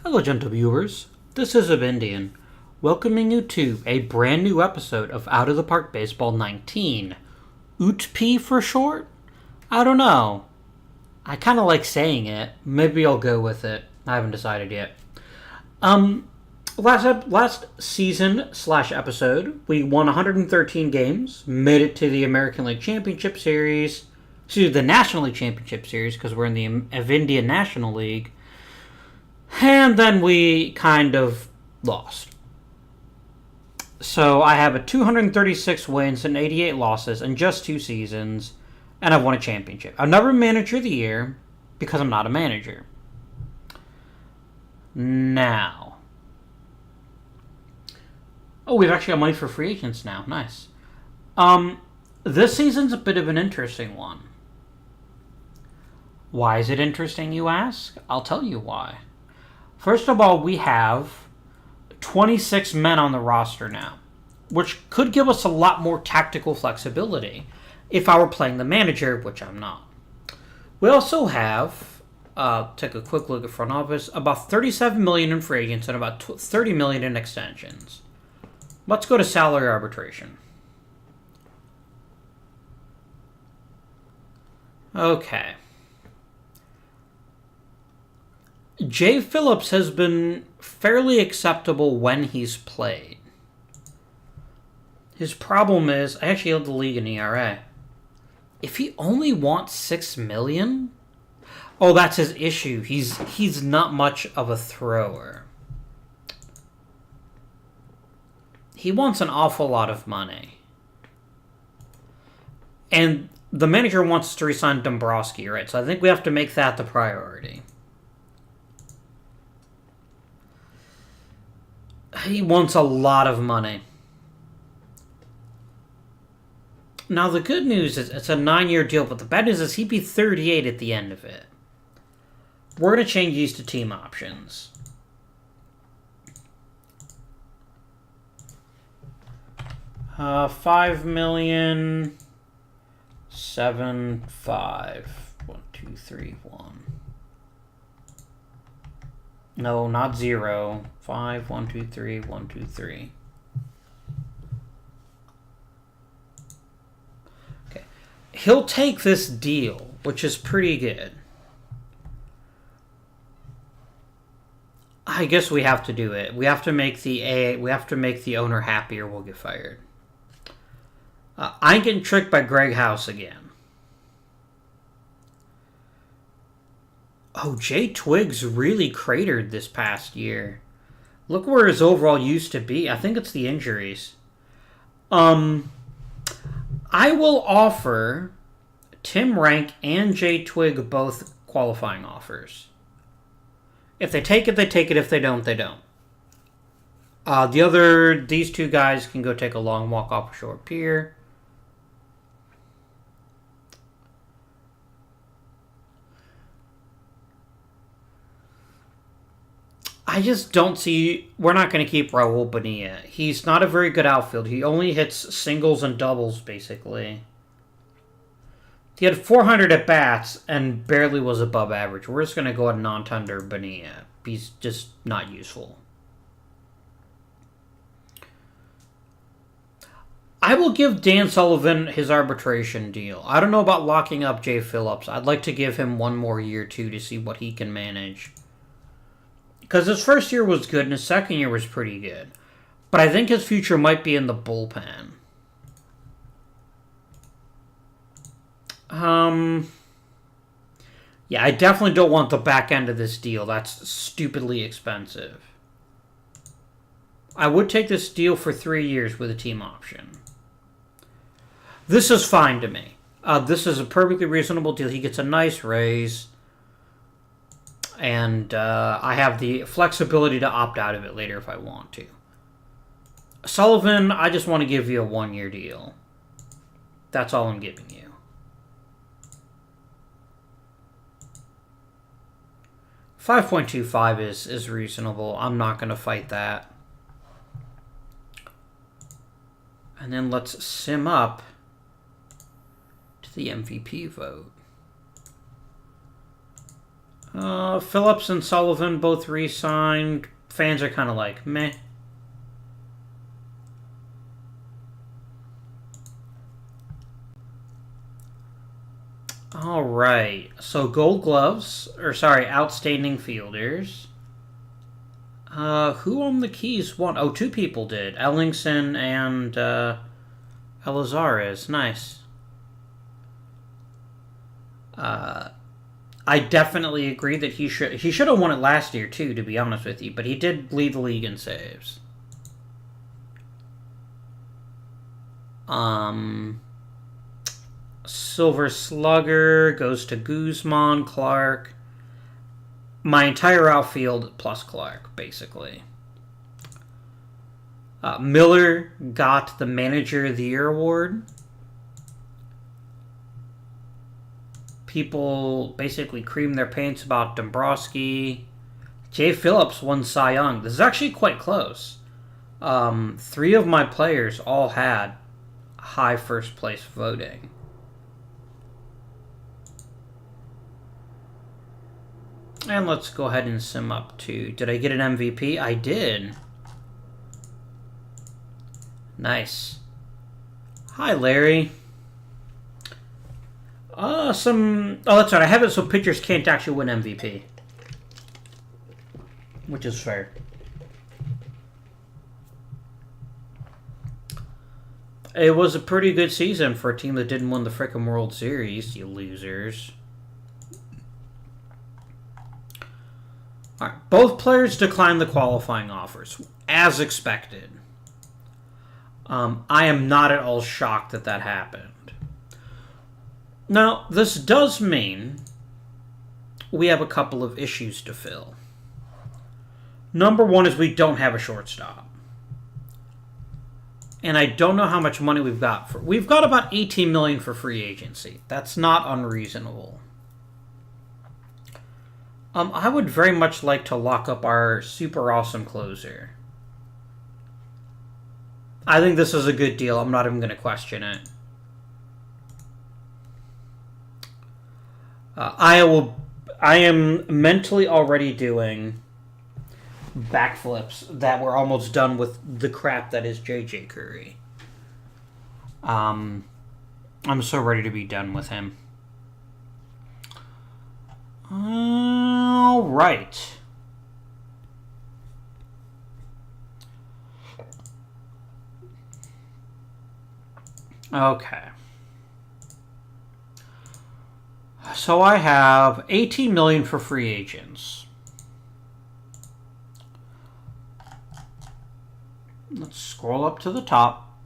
Hello, gentle viewers. This is Indian, welcoming you to a brand new episode of Out of the Park Baseball 19. OOTP for short? I don't know. I kind of like saying it. Maybe I'll go with it. I haven't decided yet. Last season / episode, we won 113 games, made it to the American League Championship Series, the National League Championship Series because we're in the Indian National League. And then we kind of lost. So I have 236 wins and 88 losses in just 2 seasons, and I've won a championship. I've never been Manager of the Year because I'm not a manager. Now. Oh, we've actually got money for free agents now. Nice. This season's a bit of an interesting one. Why is it interesting, you ask? I'll tell you why. First of all, we have 26 men on the roster now, which could give us a lot more tactical flexibility if I were playing the manager, which I'm not. We also have, take a quick look at front office, about $37 million in free agents and about $30 million in extensions. Let's go to salary arbitration. Okay. Jay Phillips has been fairly acceptable when he's played. His problem is, I actually led the league in ERA. If he only wants $6 million, oh, that's his issue. He's not much of a thrower. He wants an awful lot of money. And the manager wants to re-sign Dombrowski, right? So I think we have to make that the priority. He wants a lot of money. Now, the good news is it's a 9-year deal, but the bad news is he'd be 38 at the end of it. We're going to change these to team options. $5 million, 7, 5, 1, 2, 3, 1. No, not 0. 5, 1, 2, 3, 1, 2, 3. Okay. He'll take this deal, which is pretty good. I guess we have to do it. We have to make the owner happy or we'll get fired. I'm getting tricked by Greg House again. Oh, Jay Twiggs really cratered this past year. Look where his overall used to be. I think it's the injuries. I will offer Tim Rank and Jay Twig both qualifying offers. If they take it, they take it. If they don't, they don't. These two guys can go take a long walk off a short pier. I just don't see... We're not going to keep Raul Bonilla. He's not a very good outfield. He only hits singles and doubles, basically. He had 400 at-bats and barely was above average. We're just going to go at non-tender Bonilla. He's just not useful. I will give Dan Sullivan his arbitration deal. I don't know about locking up Jay Phillips. I'd like to give him one more year, too, to see what he can manage. Because his first year was good and his second year was pretty good. But I think his future might be in the bullpen. Yeah, I definitely don't want the back end of this deal. That's stupidly expensive. I would take this deal for 3 years with a team option. This is fine to me. This is a perfectly reasonable deal. He gets a nice raise. And I have the flexibility to opt out of it later if I want to. Sullivan, I just want to give you a 1-year deal. That's all I'm giving you. $5.25 is reasonable. I'm not going to fight that. And then let's sim up to the MVP vote. Phillips and Sullivan both re-signed. Fans are kind of like, meh. All right. So Gold Gloves, or sorry, Outstanding Fielders. Who on the Keys won? Oh, two people did. Ellingson and Elizares. Nice. I definitely agree that he should have won it last year too, to be honest with you. But he did lead the league in saves. Silver Slugger goes to Guzman, Clark. My entire outfield plus Clark, basically. Miller got the Manager of the Year award. People basically cream their pants about Dombrowski. Jay Phillips won Cy Young. This is actually quite close. 3 of my players all had high first place voting. And let's go ahead and sim up to... Did I get an MVP? I did. Nice. Hi, Larry. Oh, that's right. I have it so pitchers can't actually win MVP. Which is fair. It was a pretty good season for a team that didn't win the frickin' World Series, you losers. All right, both players declined the qualifying offers, as expected. I am not at all shocked that that happened. Now, this does mean we have a couple of issues to fill. Number one is we don't have a shortstop. And I don't know how much money we've got for. We've got about $18 million for free agency. That's not unreasonable. I would very much like to lock up our super awesome closer. I think this is a good deal. I'm not even going to question it. I am mentally already doing backflips that we're almost done with the crap that is JJ Curry. I'm so ready to be done with him. All right. Okay. So I have $18 million for free agents. Let's scroll up to the top.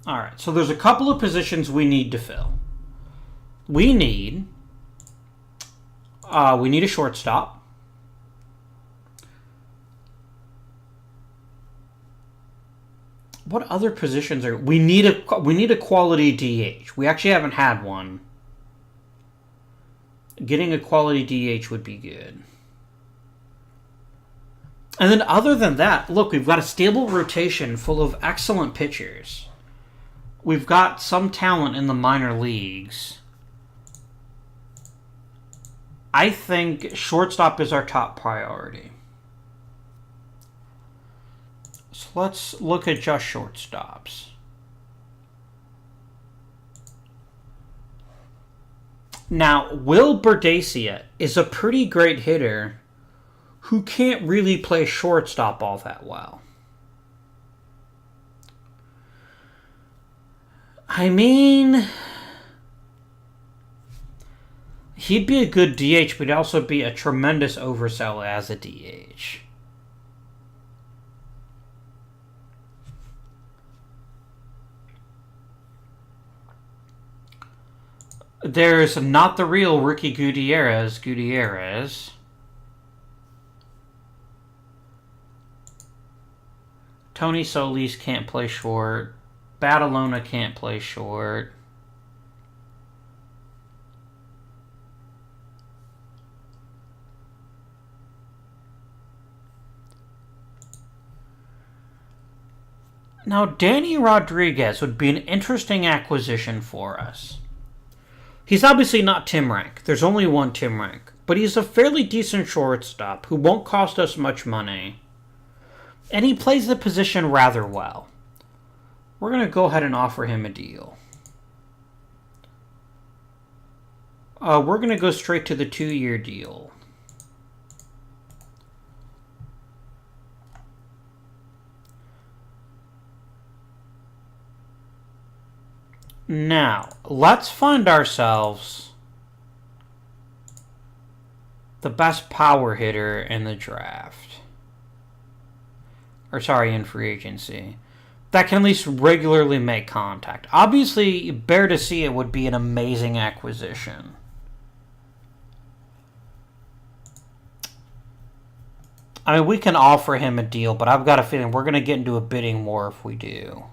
All right. So there's a couple of positions we need to fill. We need a shortstop. What other positions are we need a quality DH. We actually haven't had one. Getting a quality DH would be good. And then other than that, look, we've got a stable rotation full of excellent pitchers. We've got some talent in the minor leagues. I think shortstop is our top priority. So let's look at just shortstops. Now, Will Berdacia is a pretty great hitter who can't really play shortstop all that well. I mean, he'd be a good DH, but he'd also be a tremendous oversell as a DH. There's not the real Ricky Gutierrez. Tony Solis can't play short. Badalona can't play short. Now, Danny Rodriguez would be an interesting acquisition for us. He's obviously not Tim Rank. There's only one Tim Rank. but he's a fairly decent shortstop who won't cost us much money. And he plays the position rather well. We're going to go ahead and offer him a deal. We're going to go straight to the 2-year deal. Now, let's find ourselves the best power hitter in the draft. Or sorry, in free agency. That can at least regularly make contact. Obviously, Bertoccia would be an amazing acquisition. I mean, we can offer him a deal, but I've got a feeling we're going to get into a bidding war if we do.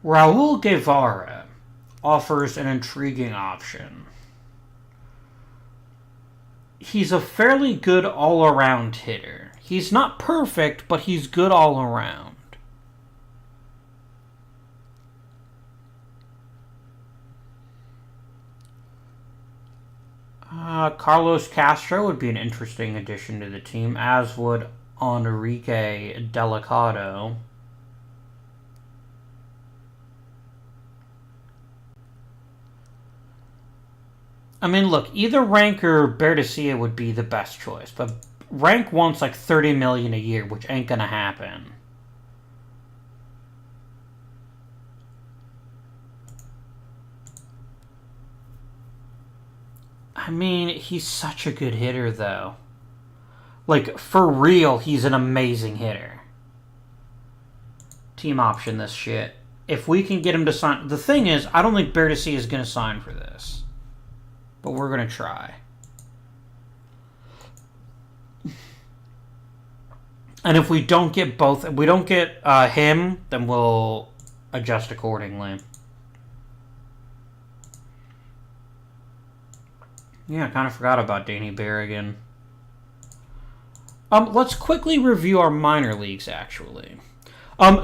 Raul Guevara offers an intriguing option. He's a fairly good all-around hitter. He's not perfect, but he's good all around. Carlos Castro would be an interesting addition to the team, as would Enrique Delicado. I mean, look, either Rank or Bertoccia would be the best choice, but Rank wants like $30 million a year, which ain't gonna happen. I mean, he's such a good hitter, though. Like, for real, he's an amazing hitter. Team option this shit. If we can get him to sign... The thing is, I don't think Bertoccia is going to sign for this. But we're going to try. And if we don't get both... If we don't get him, then we'll adjust accordingly. Yeah, I kind of forgot about Danny Berrigan. Let's quickly review our minor leagues, actually.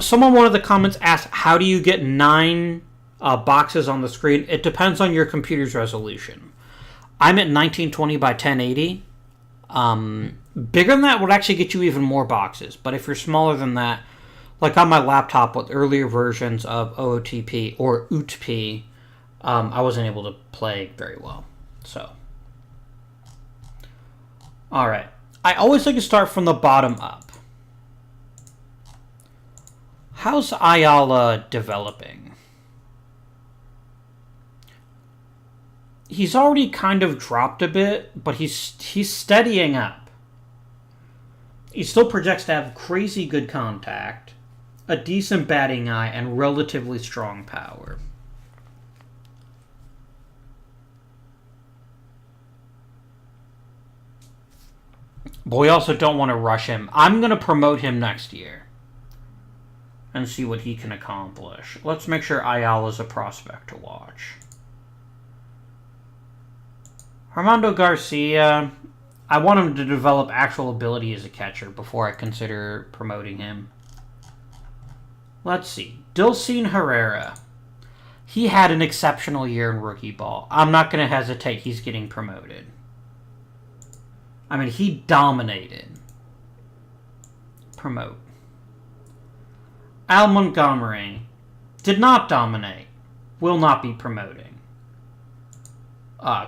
Someone, one of the comments asked, how do you get 9 boxes on the screen? It depends on your computer's resolution. I'm at 1920 by 1080. Bigger than that would actually get you even more boxes. But if you're smaller than that, like on my laptop with earlier versions of OOTP or OOTP, I wasn't able to play very well. So, all right. I always like to start from the bottom up. How's Ayala developing? He's already kind of dropped a bit, but he's steadying up. He still projects to have crazy good contact, a decent batting eye, and relatively strong power. But we also don't want to rush him. I'm going to promote him next year and see what he can accomplish. Let's make sure Ayala's a prospect to watch. Armando Garcia, I want him to develop actual ability as a catcher before I consider promoting him. Let's see. Dilcine Herrera. He had an exceptional year in rookie ball. I'm not going to hesitate. He's getting promoted. I mean, he dominated. Promote. Al Montgomery did not dominate. Will not be promoting.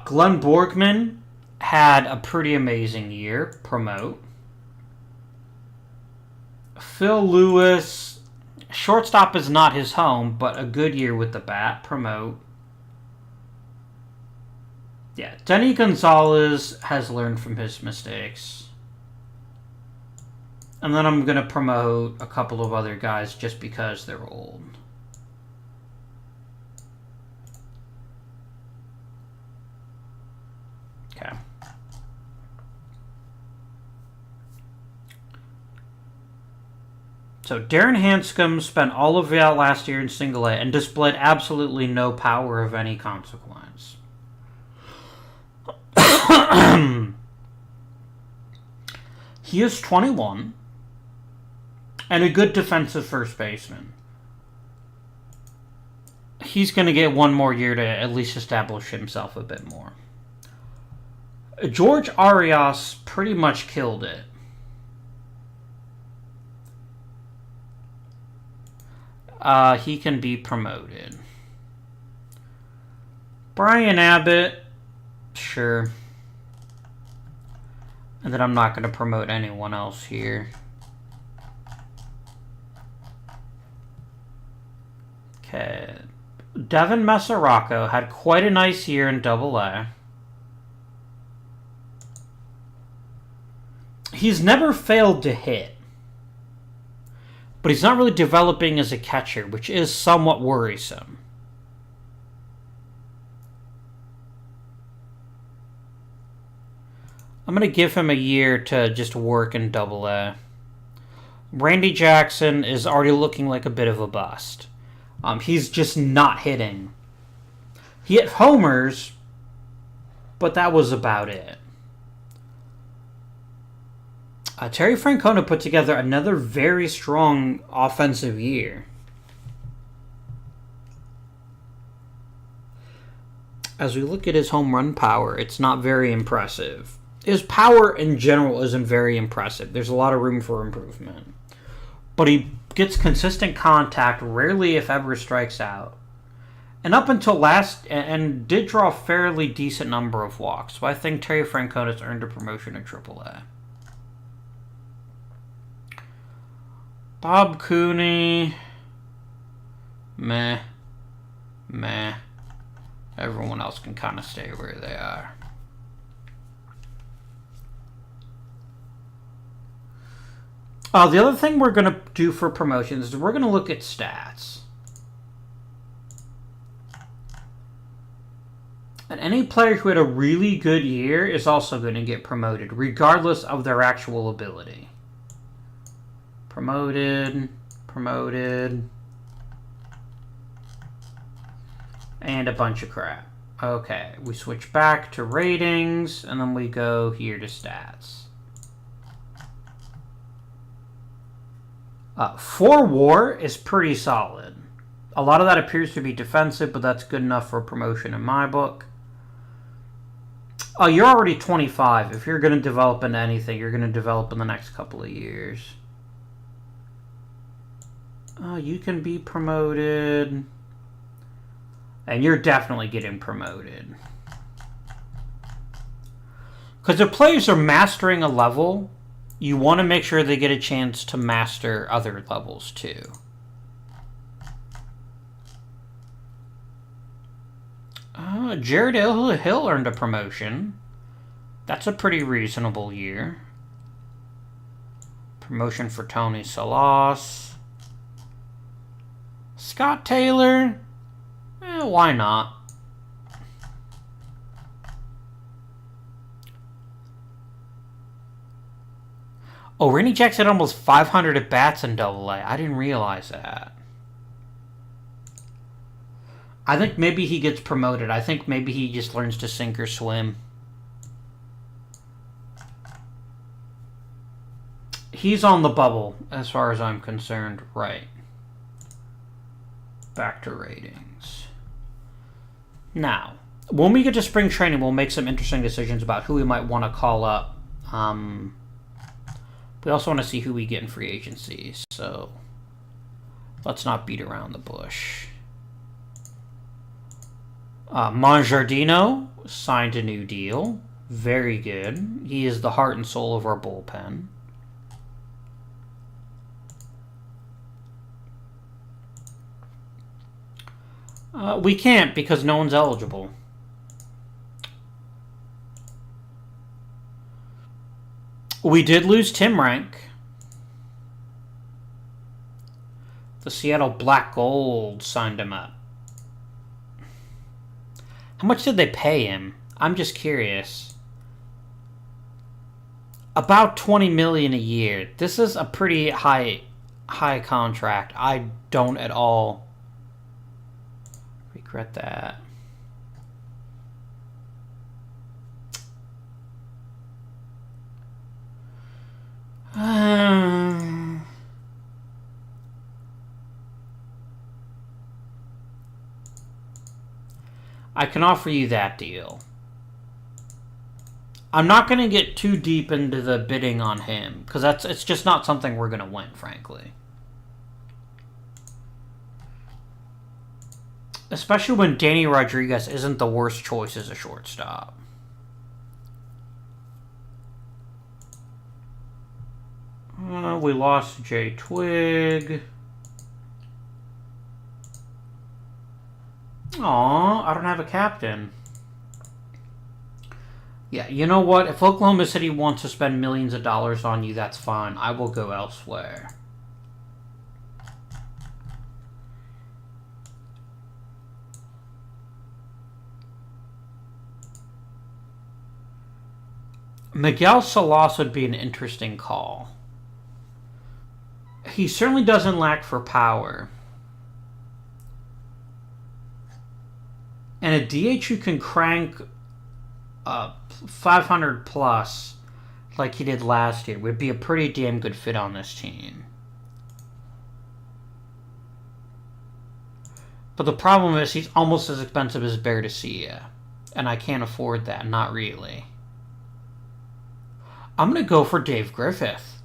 Glenn Borgman had a pretty amazing year. Promote. Phil Lewis, shortstop is not his home, but a good year with the bat. Promote. Yeah, Denny Gonzalez has learned from his mistakes. And then I'm going to promote a couple of other guys just because they're old. Okay. So Darren Hanscom spent all of that last year in single A and displayed absolutely no power of any consequence. He is 21 and a good defensive first baseman. He's going to get one more year to at least establish himself a bit more. George Arias pretty much killed it. He can be promoted. Brian Abbott, sure. And then I'm not going to promote anyone else here. Okay. Devin Mesoraco had quite a nice year in Double-A. He's never failed to hit. But he's not really developing as a catcher, which is somewhat worrisome. I'm going to give him a year to just work in Double-A. Randy Jackson is already looking like a bit of a bust. He's just not hitting. He hit homers, but that was about it. Terry Francona put together another very strong offensive year. As we look at his home run power, it's not very impressive. His power in general isn't very impressive. There's a lot of room for improvement. But he gets consistent contact, rarely if ever strikes out. And up until and did draw a fairly decent number of walks. So I think Terry Francona's earned a promotion to AAA. Bob Cooney, meh. Everyone else can kind of stay where they are. The other thing we're going to do for promotions is we're going to look at stats. And any player who had a really good year is also going to get promoted, regardless of their actual ability. Promoted, and a bunch of crap. Okay, we switch back to ratings, and then we go here to stats. For WAR is pretty solid. A lot of that appears to be defensive, but that's good enough for promotion in my book. You're already 25. If you're going to develop into anything, you're going to develop in the next couple of years. You can be promoted. And you're definitely getting promoted. Because if players are mastering a level, you want to make sure they get a chance to master other levels too. Jared Hill earned a promotion. That's a pretty reasonable year. Promotion for Tony Salas. Scott Taylor. Why not? Oh, Randy Jackson had almost 500 at-bats in Double-A. I didn't realize that. I think maybe he gets promoted. I think maybe he just learns to sink or swim. He's on the bubble, as far as I'm concerned. Right. Back to ratings. Now, when we get to spring training, we'll make some interesting decisions about who we might want to call up. We also want to see who we get in free agency, so let's not beat around the bush. Monjardino signed a new deal. Very good. He is the heart and soul of our bullpen. We can't because no one's eligible. We did lose Tim Rank. The Seattle Black Gold signed him up. How much did they pay him? I'm just curious. About $20 million a year. This is a pretty high contract. I don't at all regret that. I can offer you that deal. I'm not going to get too deep into the bidding on him, because it's just not something we're going to win, frankly. Especially when Danny Rodriguez isn't the worst choice as a shortstop. We lost Jay Twig. Aw, I don't have a captain. Yeah, you know what? If Oklahoma City wants to spend millions of dollars on you, that's fine. I will go elsewhere. Miguel Salas would be an interesting call. He certainly doesn't lack for power. And a DH who can crank up 500 plus like he did last year would be a pretty damn good fit on this team. But the problem is he's almost as expensive as Bertoccia, and I can't afford that, not really. I'm going to go for Dave Griffith.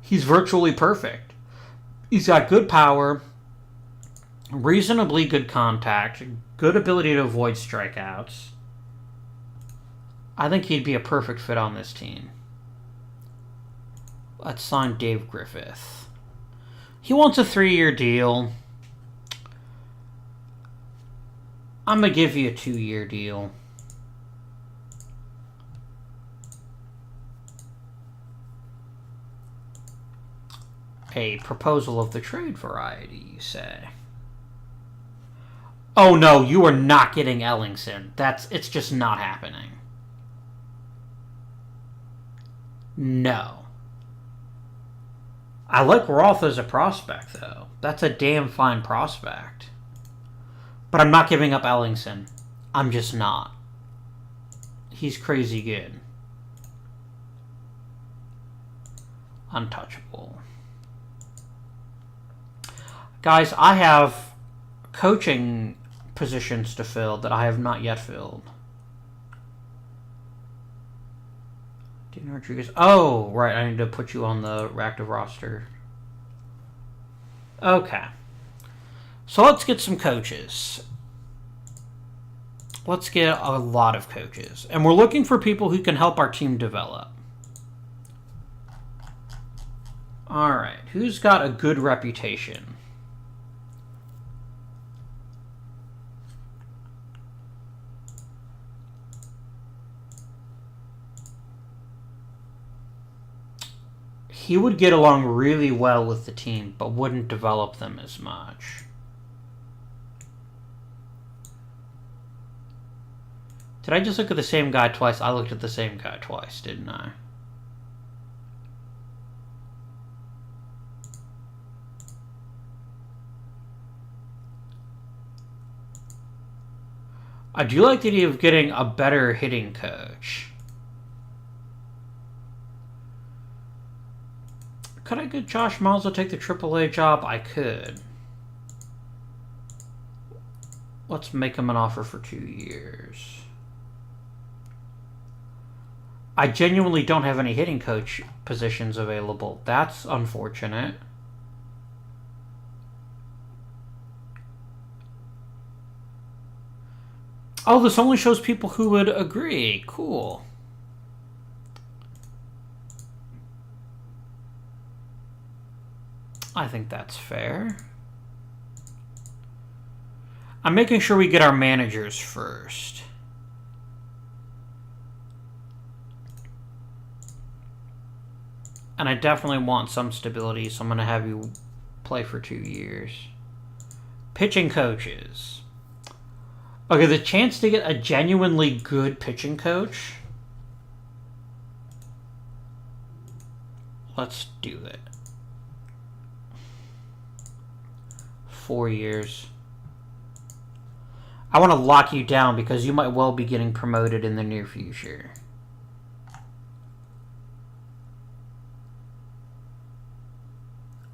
He's virtually perfect. He's got good power, reasonably good contact, good ability to avoid strikeouts. I think he'd be a perfect fit on this team. Let's sign Dave Griffith. He wants a 3-year deal. I'm going to give you a 2-year deal. A proposal of the trade variety, you say? Oh no, you are not getting Ellingson. It's just not happening. No. I like Roth as a prospect, though. That's a damn fine prospect. But I'm not giving up Ellingson. I'm just not. He's crazy good. Untouchable. Guys, I have coaching positions to fill that I have not yet filled. Dean Rodriguez. Oh, right. I need to put you on the active roster. Okay. So let's get some coaches. Let's get a lot of coaches. And we're looking for people who can help our team develop. All right. Who's got a good reputation? He would get along really well with the team, but wouldn't develop them as much. Did I just look at the same guy twice? I looked at the same guy twice, didn't I? I do like the idea of getting a better hitting coach. Could I get Josh Miles to take the AAA job? I could. Let's make him an offer for 2 years. I genuinely don't have any hitting coach positions available. That's unfortunate. Oh, this only shows people who would agree. Cool. I think that's fair. I'm making sure we get our managers first. And I definitely want some stability, so I'm going to have you play for 2 years. Pitching coaches. Okay, the chance to get a genuinely good pitching coach. Let's do it. 4 years. I want to lock you down because you might well be getting promoted in the near future.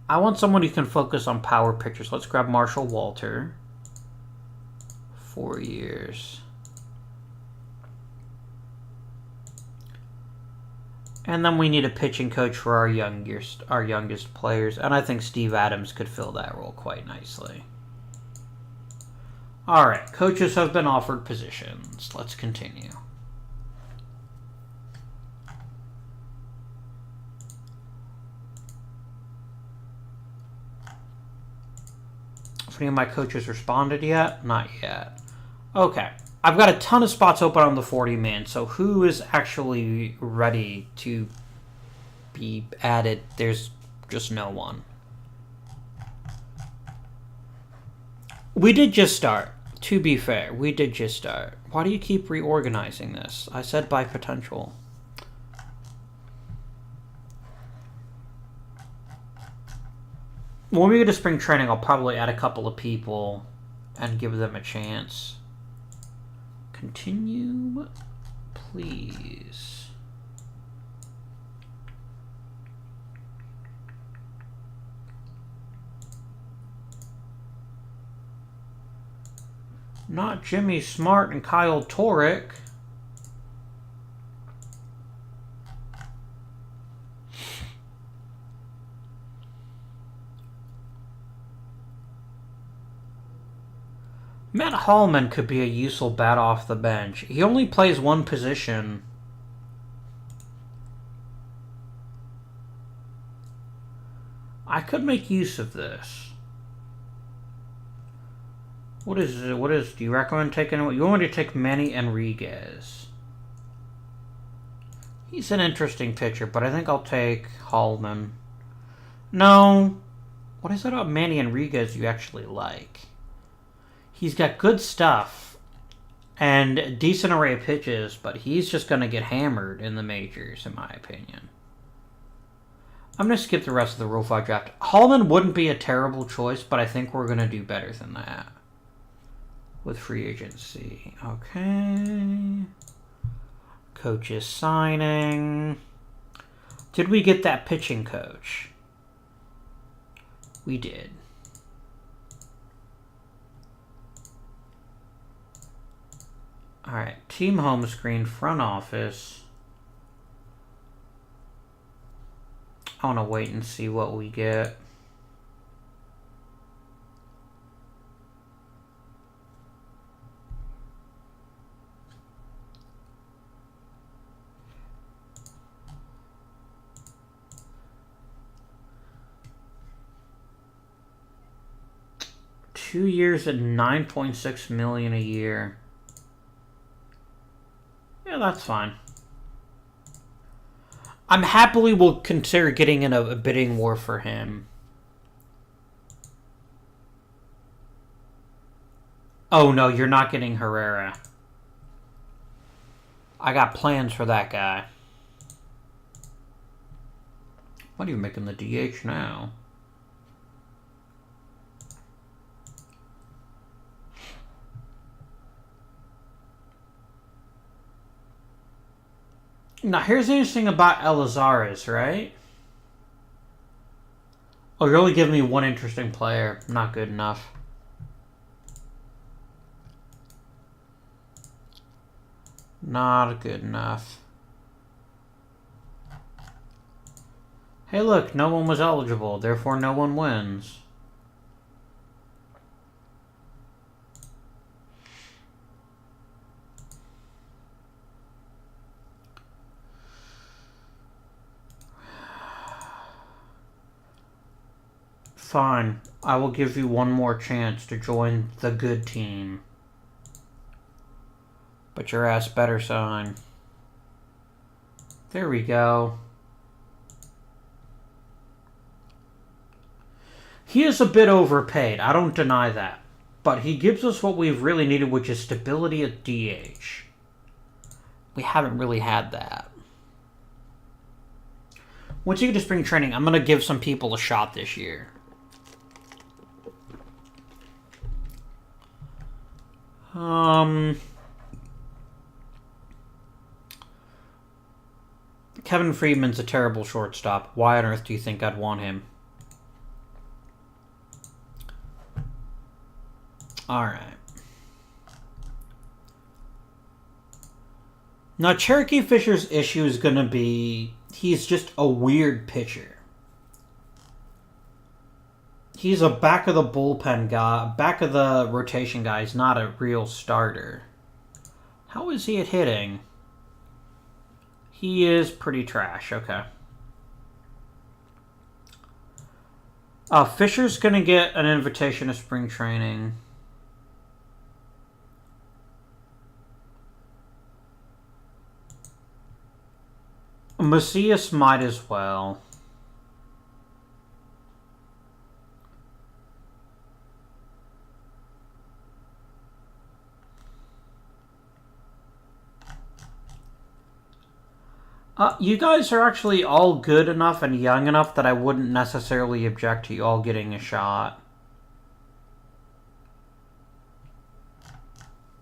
I want someone who can focus on power pitchers. Let's grab Marshall Walter. 4 years. And then we need a pitching coach for our youngest players. And I think Steve Adams could fill that role quite nicely. All right, coaches have been offered positions. Let's continue. Have any of my coaches responded yet? Not yet. Okay. I've got a ton of spots open on the 40-man, so who is actually ready to be added? There's just no one. We did just start. To be fair, we did just start. Why do you keep reorganizing this? I said by potential. When we get to spring training, I'll probably add a couple of people and give them a chance. Continue, please. Not Jimmy Smart and Kyle Torek. Matt Hallman could be a useful bat off the bench. He only plays one position. I could make use of this. What is do you recommend taking? You want me to take Manny Enriquez? He's an interesting pitcher, but I think I'll take Hallman. No. What is it about Manny Enriquez you actually like? He's got good stuff and a decent array of pitches, but he's just going to get hammered in the majors, in my opinion. I'm going to skip the rest of the Rule 5 draft. Hallman wouldn't be a terrible choice, but I think we're going to do better than that with free agency. Okay. Coaches signing. Did we get that pitching coach? We did. All right, team home screen, front office. I want to wait and see what we get. $2 years at $9.6 million a year. Yeah, that's fine. I'm happily will consider getting in a bidding war for him. Oh no, you're not getting Herrera. I got plans for that guy. What are you making the DH now? Now, here's the interesting about Elizares, right? Oh, you're only giving me one interesting player. Not good enough. Not good enough. Hey, look, no one was eligible, therefore no one wins. Fine, I will give you one more chance to join the good team. But your ass better sign. There we go. He is a bit overpaid, I don't deny that. But he gives us what we've really needed, which is stability at DH. We haven't really had that. Once you get to spring training, I'm going to give some people a shot this year. Kevin Friedman's a terrible shortstop. Why on earth do you think I'd want him? Alright. Now, Cherokee Fisher's issue is going to be he's just a weird pitcher. He's a back of the bullpen guy, back of the rotation guy. He's not a real starter. How is he at hitting? He is pretty trash. Okay. Fisher's going to get an invitation to spring training. Macias might as well. You guys are actually all good enough and young enough that I wouldn't necessarily object to you all getting a shot.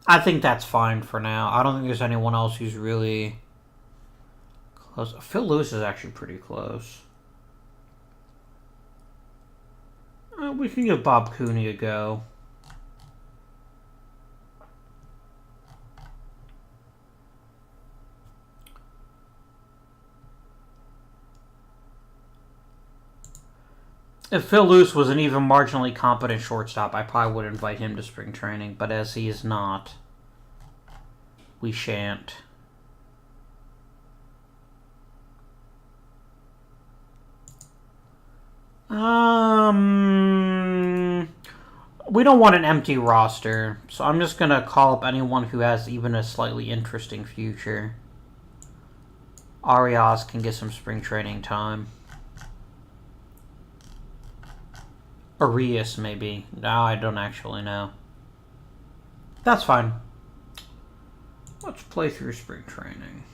I think that's fine for now. I don't think there's anyone else who's really close. Phil Lewis is actually pretty close. We can give Bob Cooney a go. If Phil Lewis was an even marginally competent shortstop, I probably would invite him to spring training. But as he is not, we shan't. We don't want an empty roster, so I'm just going to call up anyone who has even a slightly interesting future. Arias can get some spring training time. Arias, maybe. No, I don't actually know. That's fine. Let's play through spring training.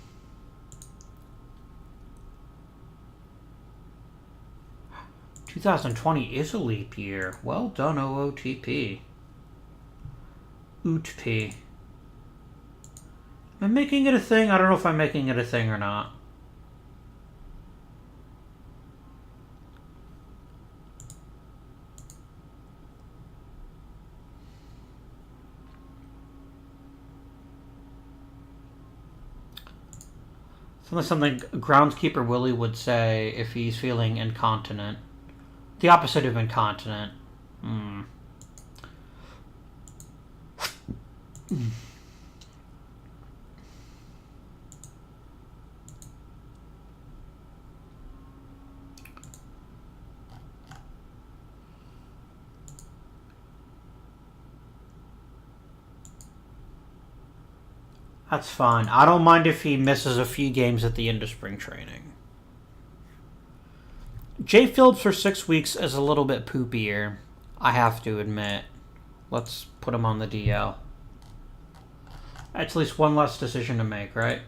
(2020) is a leap year. Well done, OOTP. OOTP. Am I making it a thing? I don't know if I'm making it a thing or not. Something groundskeeper Willie would say if he's feeling incontinent. The opposite of incontinent. That's fine. I don't mind if he misses a few games at the end of spring training. Jay Phillips for 6 weeks is a little bit poopier, I have to admit. Let's put him on the DL. That's at least one less decision to make, right?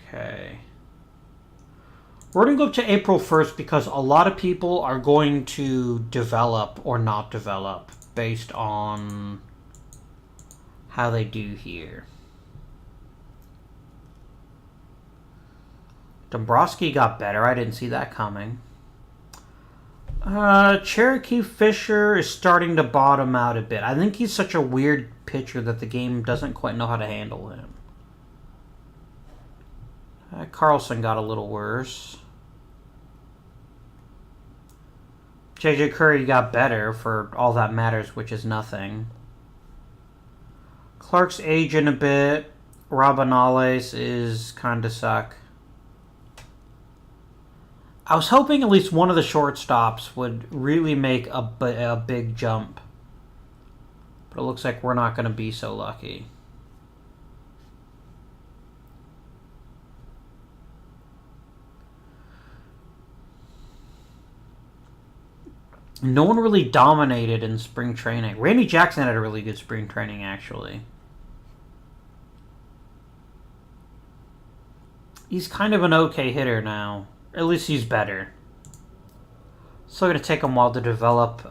Okay. We're going to go up to April 1st because a lot of people are going to develop or not develop based on how they do here. Dombrowski got better. I didn't see that coming. Cherokee Fisher is starting to bottom out a bit. I think he's such a weird pitcher that the game doesn't quite know how to handle him. Carlson got a little worse. J.J. Curry got better for all that matters, which is nothing. Clark's aging a bit. Rabanales is kind of suck. I was hoping at least one of the shortstops would really make a big jump. But it looks like we're not going to be so lucky. No one really dominated in spring training. Randy Jackson had a really good spring training, actually. He's kind of an okay hitter now. At least he's better. Still going to take him a while to develop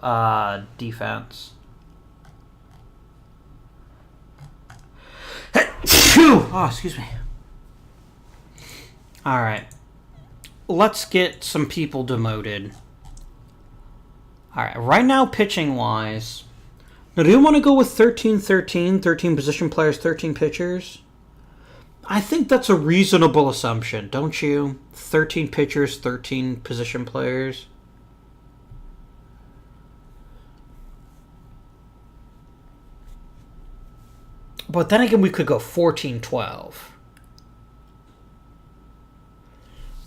defense. Oh, excuse me. Alright. Let's get some people demoted. Alright, right now, pitching-wise... Now, do you want to go with 13-13, 13 position players, 13 pitchers? I think that's a reasonable assumption, don't you? 13 pitchers, 13 position players. But then again, we could go 14-12.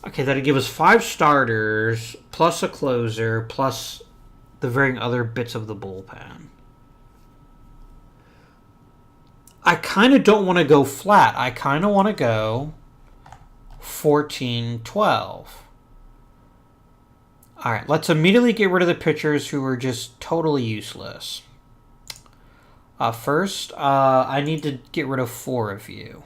Okay, that'd give us 5 starters, plus a closer, plus the varying other bits of the bullpen. I kind of don't want to go flat. I kind of want to go 14-12. All right, let's immediately get rid of the pitchers who are just totally useless. First, I need to get rid of 4 of you.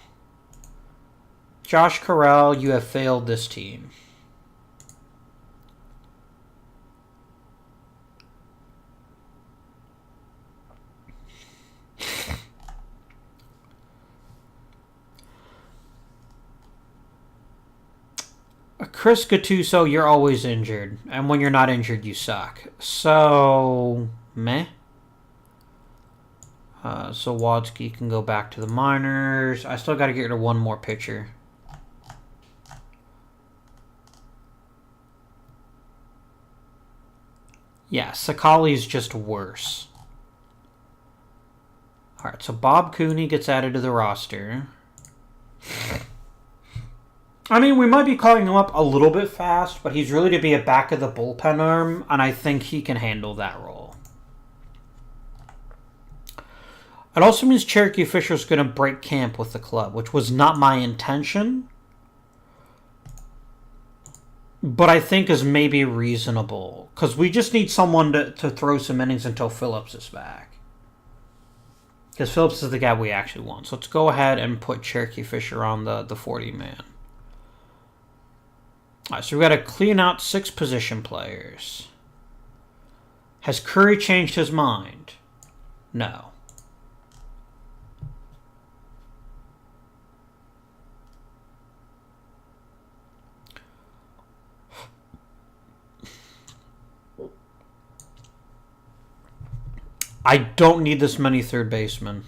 Josh Corral, you have failed this team. Chris Gattuso, you're always injured. And when you're not injured, you suck. So, meh. So Wadsky can go back to the minors. I still got to get rid of 1 more pitcher. Yeah, Sakali's just worse. Alright, so Bob Cooney gets added to the roster. I mean, we might be calling him up a little bit fast, but he's really to be a back of the bullpen arm, and I think he can handle that role. It also means Cherokee Fisher's going to break camp with the club, which was not my intention, but I think is maybe reasonable, because we just need someone to throw some innings until Phillips is back. Because Phillips is the guy we actually want. So let's go ahead and put Cherokee Fisher on the 40-man. All right, so we've got to clean out 6 position players. Has Curry changed his mind? No. I don't need this many third basemen.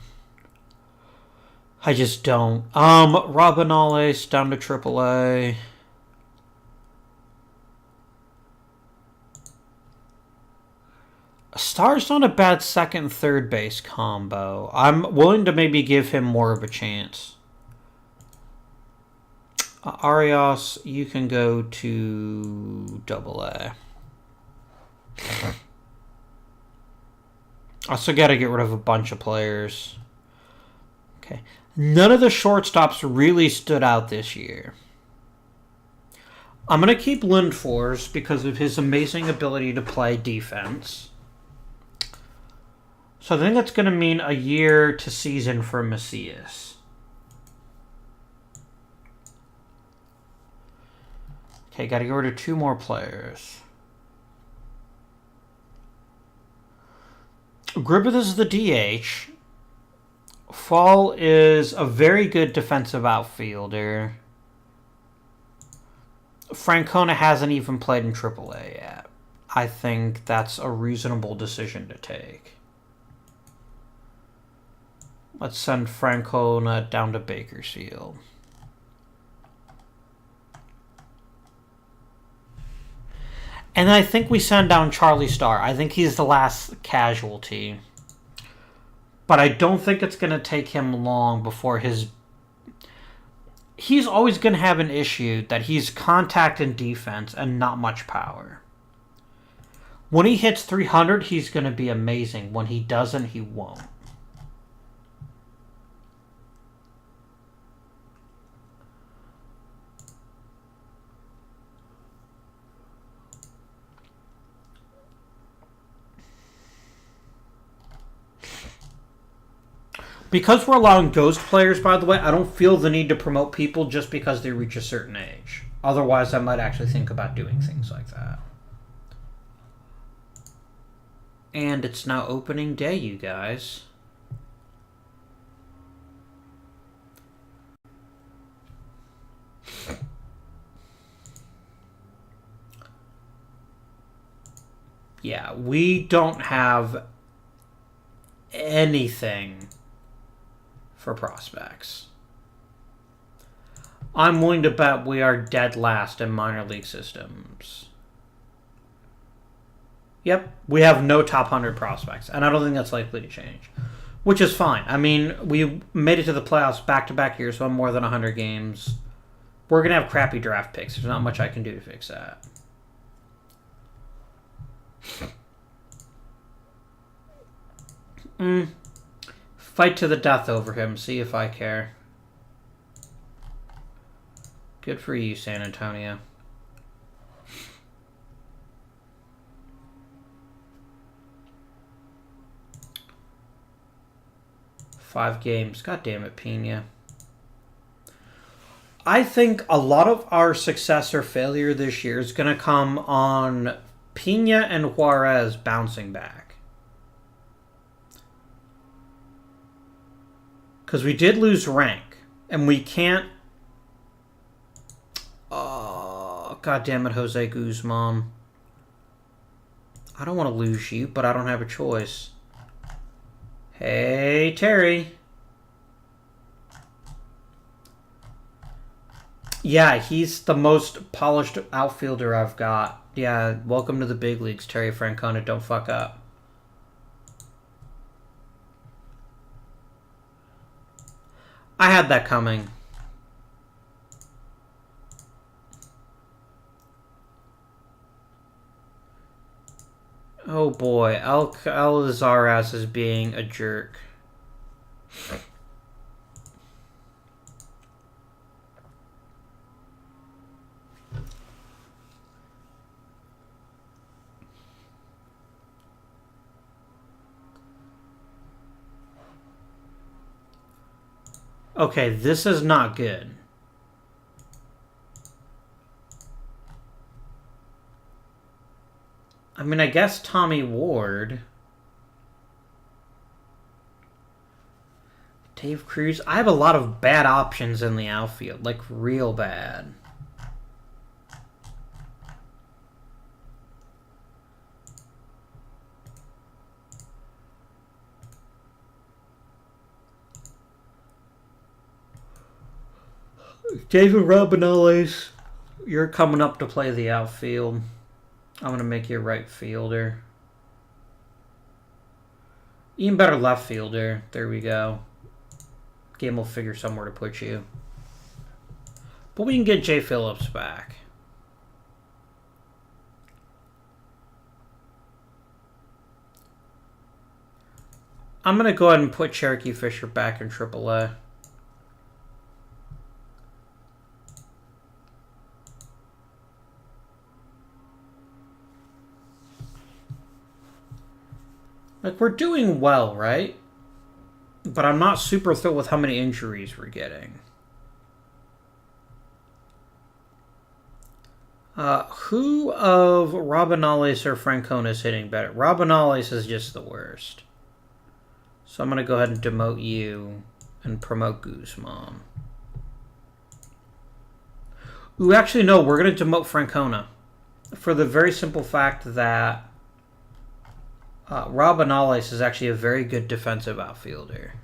I just don't. Robinales down to AAA. Star's not a bad second and third base combo. I'm willing to maybe give him more of a chance. Arias, you can go to AA. I still got to get rid of a bunch of players. Okay. None of the shortstops really stood out this year. I'm going to keep Lindfors because of his amazing ability to play defense. So I think that's going to mean a year to season for Macias. Okay, got to get rid of 2 more players. Griffith is the DH. Fall is a very good defensive outfielder. Francona hasn't even played in AAA yet. I think that's a reasonable decision to take. Let's send Francona down to Bakersfield. And I think we send down Charlie Starr. I think he's the last casualty. But I don't think it's going to take him long before he's always going to have an issue that he's contact and defense and not much power. When he hits 300, he's going to be amazing. When he doesn't, he won't. Because we're allowing ghost players, by the way, I don't feel the need to promote people just because they reach a certain age. Otherwise, I might actually think about doing things like that. And it's now opening day, you guys. Yeah, we don't have anything for prospects. I'm willing to bet we are dead last in minor league systems. Yep, we have no top 100 prospects, and I don't think that's likely to change, which is fine. I mean, we made it to the playoffs back-to-back years, so more than 100 games. We're going to have crappy draft picks. There's not much I can do to fix that. Fight to the death over him. See if I care. Good for you, San Antonio. Five games. God damn it, Pena. I think a lot of our success or failure this year is going to come on Pena and Juarez bouncing back. Because we did lose rank, and we can't... Oh, God damn it, Jose Guzman. I don't want to lose you, but I don't have a choice. Hey, Terry. Yeah, he's the most polished outfielder I've got. Yeah, welcome to the big leagues, Terry Francona. Don't fuck up. I had that coming. Oh boy, Alcaraz is being a jerk. Okay, this is not good. I mean, I guess Tommy Ward. Dave Cruz. I have a lot of bad options in the outfield. Like, real bad. David Robinales, you're coming up to play the outfield. I'm going to make you a right fielder. Even better left fielder. There we go. Game will figure somewhere to put you. But we can get Jay Phillips back. I'm going to go ahead and put Cherokee Fisher back in AAA. Like, we're doing well, right? But I'm not super thrilled with how many injuries we're getting. Who of Robinales or Francona is hitting better? Robinales is just the worst. So I'm going to go ahead and demote you and promote Guzman. Ooh, actually, no, we're going to demote Francona. For the very simple fact that Robinales is actually a very good defensive outfielder.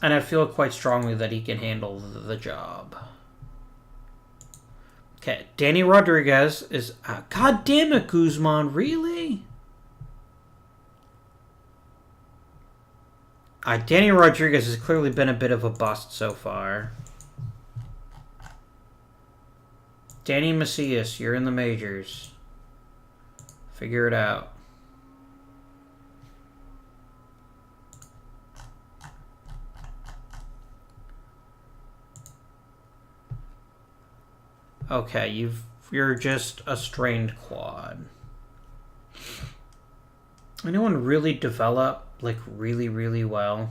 And I feel quite strongly that he can handle the job. Okay, Danny Rodriguez is... God damn it, Guzman, really? Danny Rodriguez has clearly been a bit of a bust so far. Danny Macias, you're in the majors. Figure it out. Okay, you're just a strained quad. Anyone really develop like really, really well?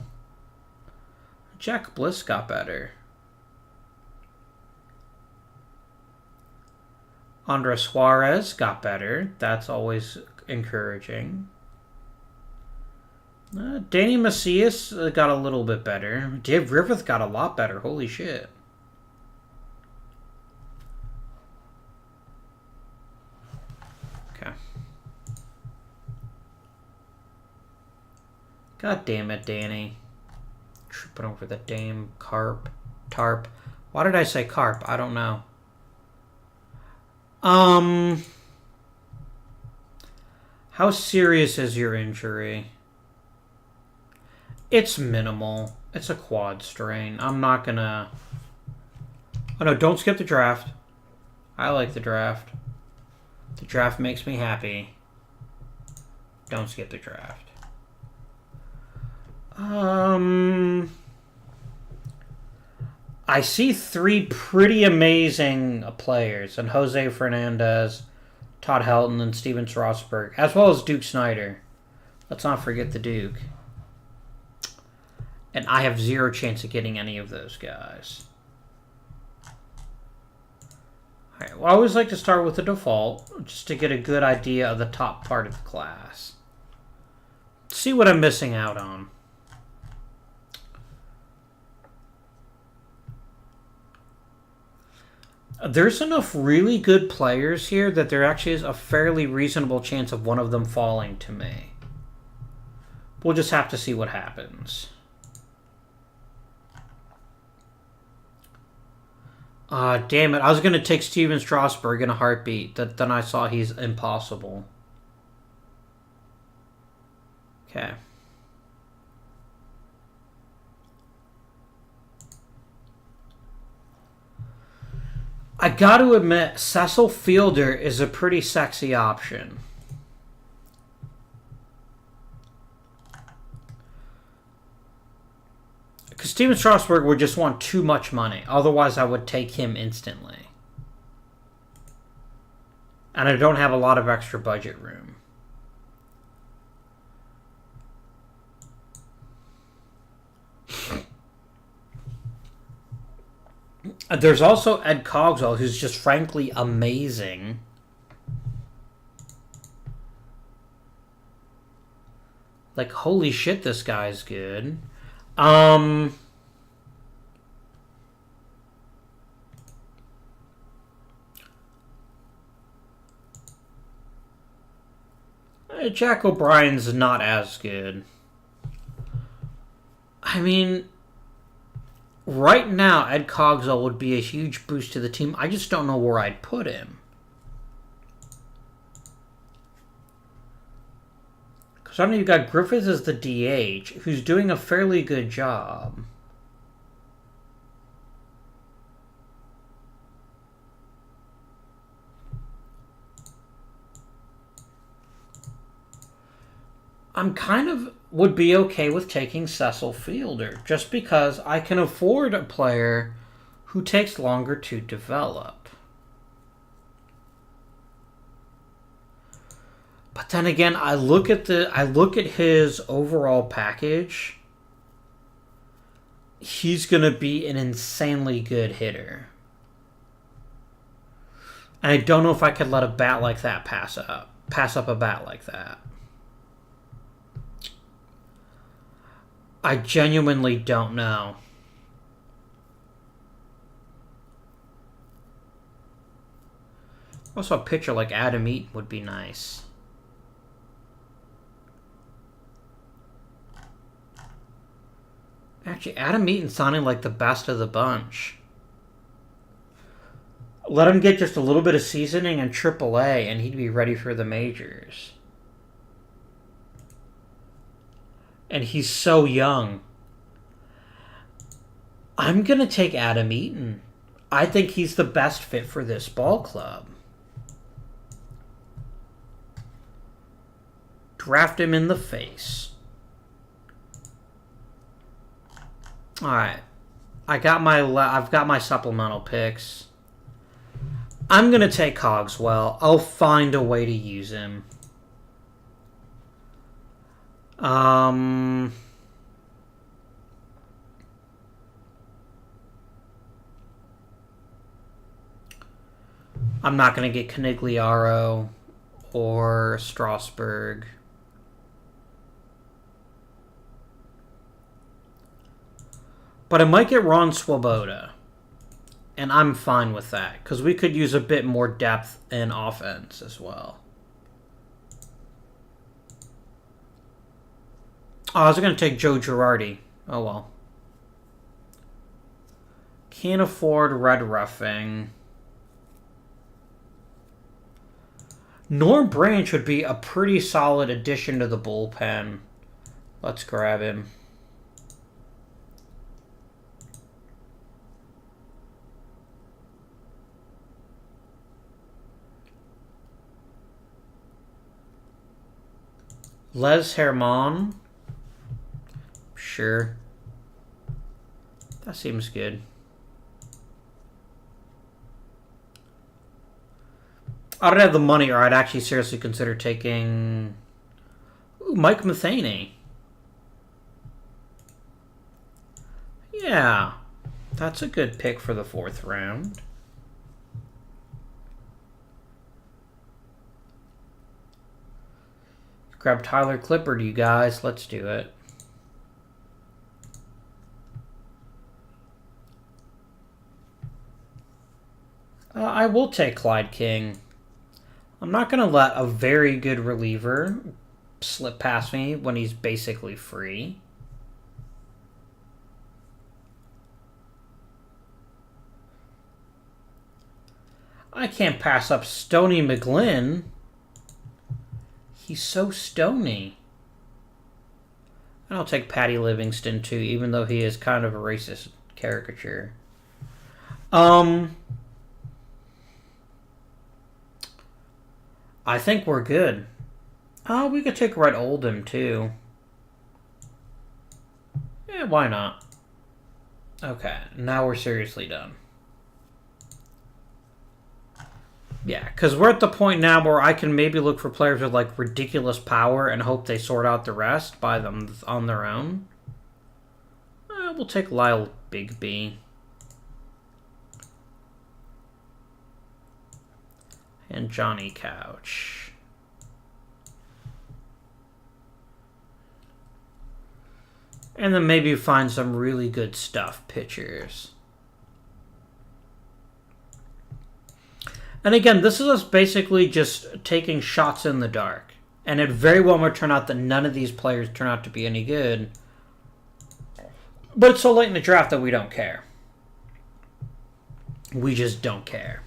Jack Bliss got better. Andres Suarez got better. That's always encouraging. Danny Macias got a little bit better. Dave Griffith got a lot better. Holy shit. Okay. God damn it, Danny. Tripping over the damn Tarp. Why did I say Carp? I don't know. How serious is your injury? It's minimal. It's a quad strain. I'm not gonna... Oh no, don't skip the draft. I like the draft. The draft makes me happy. Don't skip the draft. I see 3 pretty amazing players, and Jose Fernandez, Todd Helton, and Steven Strasburg, as well as Duke Snyder. Let's not forget the Duke. And I have 0 chance of getting any of those guys. Alright, well, I always like to start with the default, just to get a good idea of the top part of the class. See what I'm missing out on. There's enough really good players here that there actually is a fairly reasonable chance of one of them falling to me. We'll just have to see what happens. Damn it. I was going to take Steven Strasburg in a heartbeat. Then I saw he's impossible. Okay. I got to admit, Cecil Fielder is a pretty sexy option. Because Steven Strasburg would just want too much money. Otherwise, I would take him instantly. And I don't have a lot of extra budget room. There's also Ed Cogswell, who's just frankly amazing. Like, holy shit, this guy's good. Jack O'Brien's not as good. I mean, right now, Ed Cogswell would be a huge boost to the team. I just don't know where I'd put him. Because I mean, you've got Griffith as the DH, who's doing a fairly good job. I'm kind of would be okay with taking Cecil Fielder, just because I can afford a player who takes longer to develop. But then again, I look at his overall package. He's going to be an insanely good hitter. And I don't know if I could let a bat like that pass up a bat like that. I genuinely don't know. Also, a pitcher like Adam Eaton would be nice. Actually, Adam Eaton sounding like the best of the bunch. Let him get just a little bit of seasoning in AAA, and he'd be ready for the majors. And he's so young. I'm going to take Adam Eaton. I think he's the best fit for this ball club. Draft him in the face. All right. I've got my supplemental picks. I'm going to take Cogswell. I'll find a way to use him. I'm not going to get Canigliaro or Strasburg. But I might get Ron Swoboda. And I'm fine with that, because we could use a bit more depth in offense as well. Oh, I was going to take Joe Girardi. Oh, well. Can't afford red roughing. Norm Branch would be a pretty solid addition to the bullpen. Let's grab him. Les Herman. Sure. That seems good. I don't have the money, or I'd actually seriously consider taking Mike Matheny. Yeah, that's a good pick for the 4th round. Grab Tyler Clippard, you guys. Let's do it. I will take Clyde King. I'm not going to let a very good reliever slip past me when he's basically free. I can't pass up Stoney McGlynn. He's so stony. And I'll take Patty Livingston too, even though he is kind of a racist caricature. I think we're good. Oh, we could take Red Oldham too. Yeah, why not? Okay, now we're seriously done. Yeah, because we're at the point now where I can maybe look for players with like ridiculous power and hope they sort out the rest by them on their own. We'll take Lyle Bigby. And Johnny Couch. And then maybe find some really good stuff pitchers. And again, this is us basically just taking shots in the dark. And it very well might turn out that none of these players turn out to be any good. But it's so late in the draft that we don't care. We just don't care.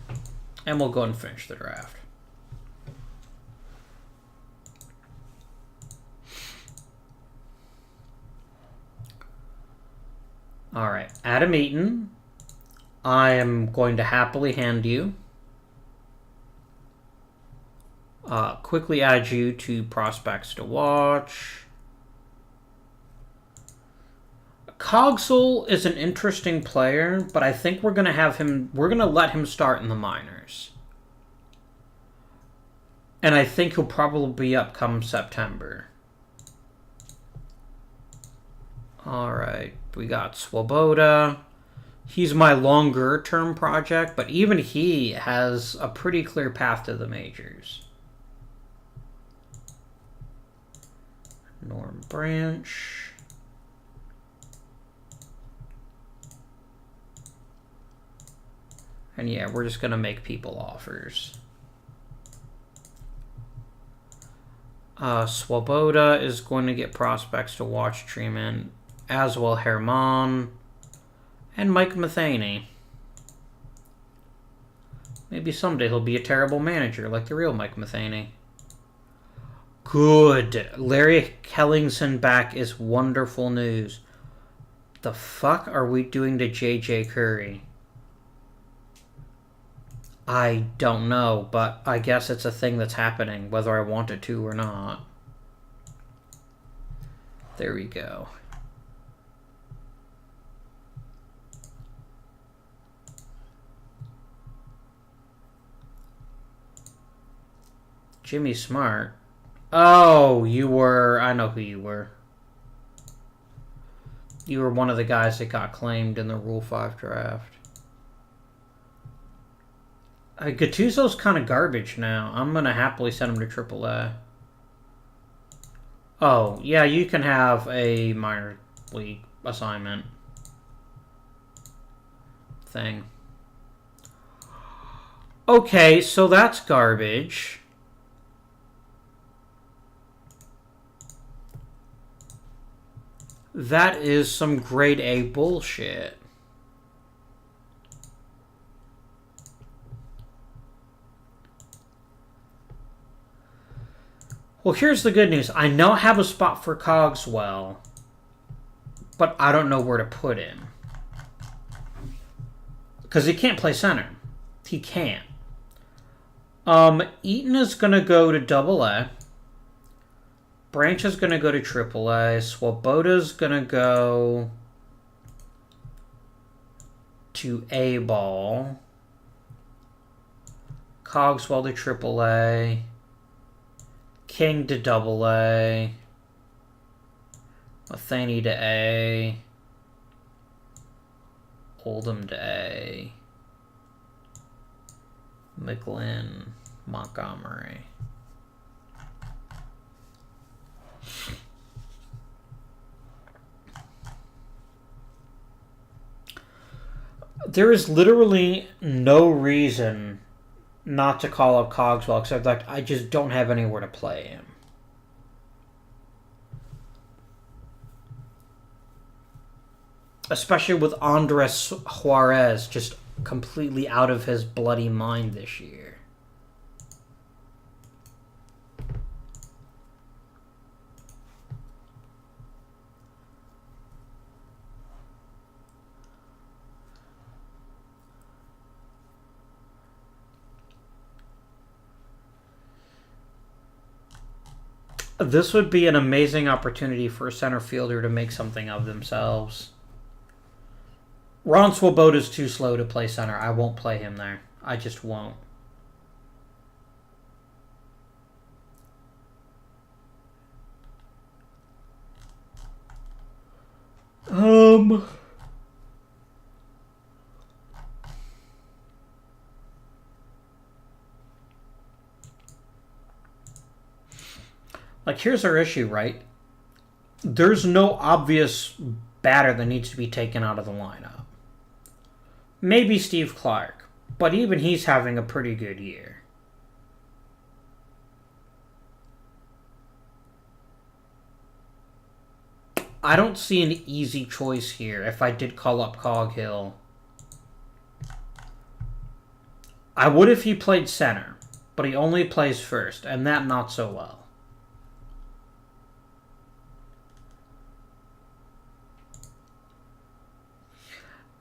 And we'll go and finish the draft. All right, Adam Eaton, I am going to happily hand you. Quickly add you to prospects to watch. Cogswell is an interesting player, but I think we're going to have him. We're going to let him start in the minors, and I think he'll probably be up come September. All right, we got Swoboda. He's my longer term project, but even he has a pretty clear path to the majors. Norm Branch. And yeah, we're just going to make people offers. Swoboda is going to get prospects to watch treatment, as will Herman and Mike Matheny. Maybe someday he'll be a terrible manager like the real Mike Matheny. Good. Larry Kellingson back is wonderful news. The fuck are we doing to J.J. Curry? I don't know, but I guess it's a thing that's happening, whether I want it to or not. There we go. Jimmy Smart. Oh, you were... I know who you were. You were one of the guys that got claimed in the Rule 5 draft. Gattuso's kind of garbage now. I'm going to happily send him to AAA. Oh, yeah, you can have a minor league assignment thing. Okay, so that's garbage. That is some grade A bullshit. Well, here's the good news. I now have a spot for Cogswell, but I don't know where to put him. Because he can't play center. He can't. Eaton is going to go to AA. Branch is going to go to AAA. Swoboda's going to go to A-ball. Cogswell to AAA. King to AA. Matheny to A. Oldham to A. McGlynn, Montgomery. There is literally no reason not to call up Cogswell, except like I just don't have anywhere to play him. Especially with Andres Juarez just completely out of his bloody mind this year. This would be an amazing opportunity for a center fielder to make something of themselves. Ron Swoboda's too slow to play center. I won't play him there. I just won't. Like, here's our issue, right? There's no obvious batter that needs to be taken out of the lineup. Maybe Steve Clark, but even he's having a pretty good year. I don't see an easy choice here if I did call up Coghill. I would if he played center, but he only plays first, and that not so well.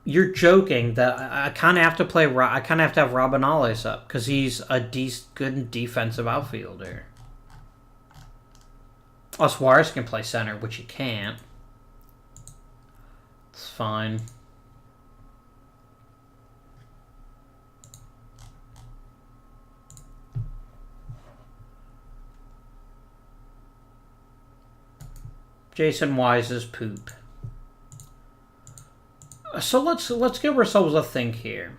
You're joking that I kind of have to play. I kind of have to have Robinales up because he's a good defensive outfielder. Suarez can play center, which he can't. It's fine. Jason Wise's poop. So let's give ourselves a think here.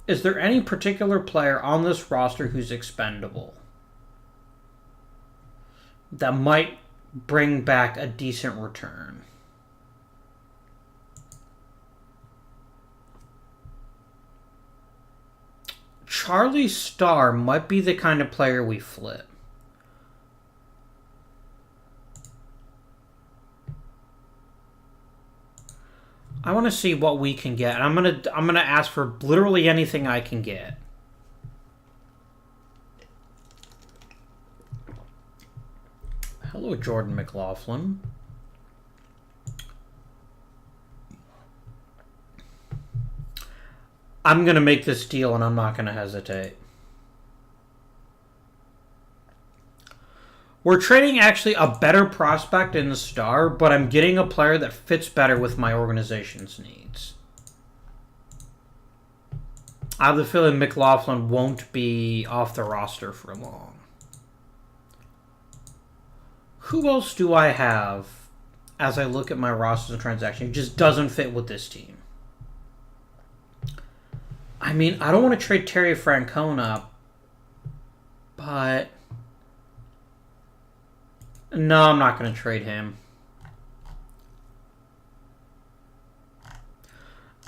Is there any particular player on this roster who's expendable that might bring back a decent return? Charlie Starr might be the kind of player we flip. I want to see what we can get. I'm gonna ask for literally anything I can get. Hello, Jordan McLaughlin. I'm gonna make this deal, and I'm not gonna hesitate. We're trading actually a better prospect in the Star, but I'm getting a player that fits better with my organization's needs. I have the feeling McLaughlin won't be off the roster for long. Who else do I have as I look at my roster transaction? It just doesn't fit with this team. I mean, I don't want to trade Terry Francona, but no, I'm not going to trade him.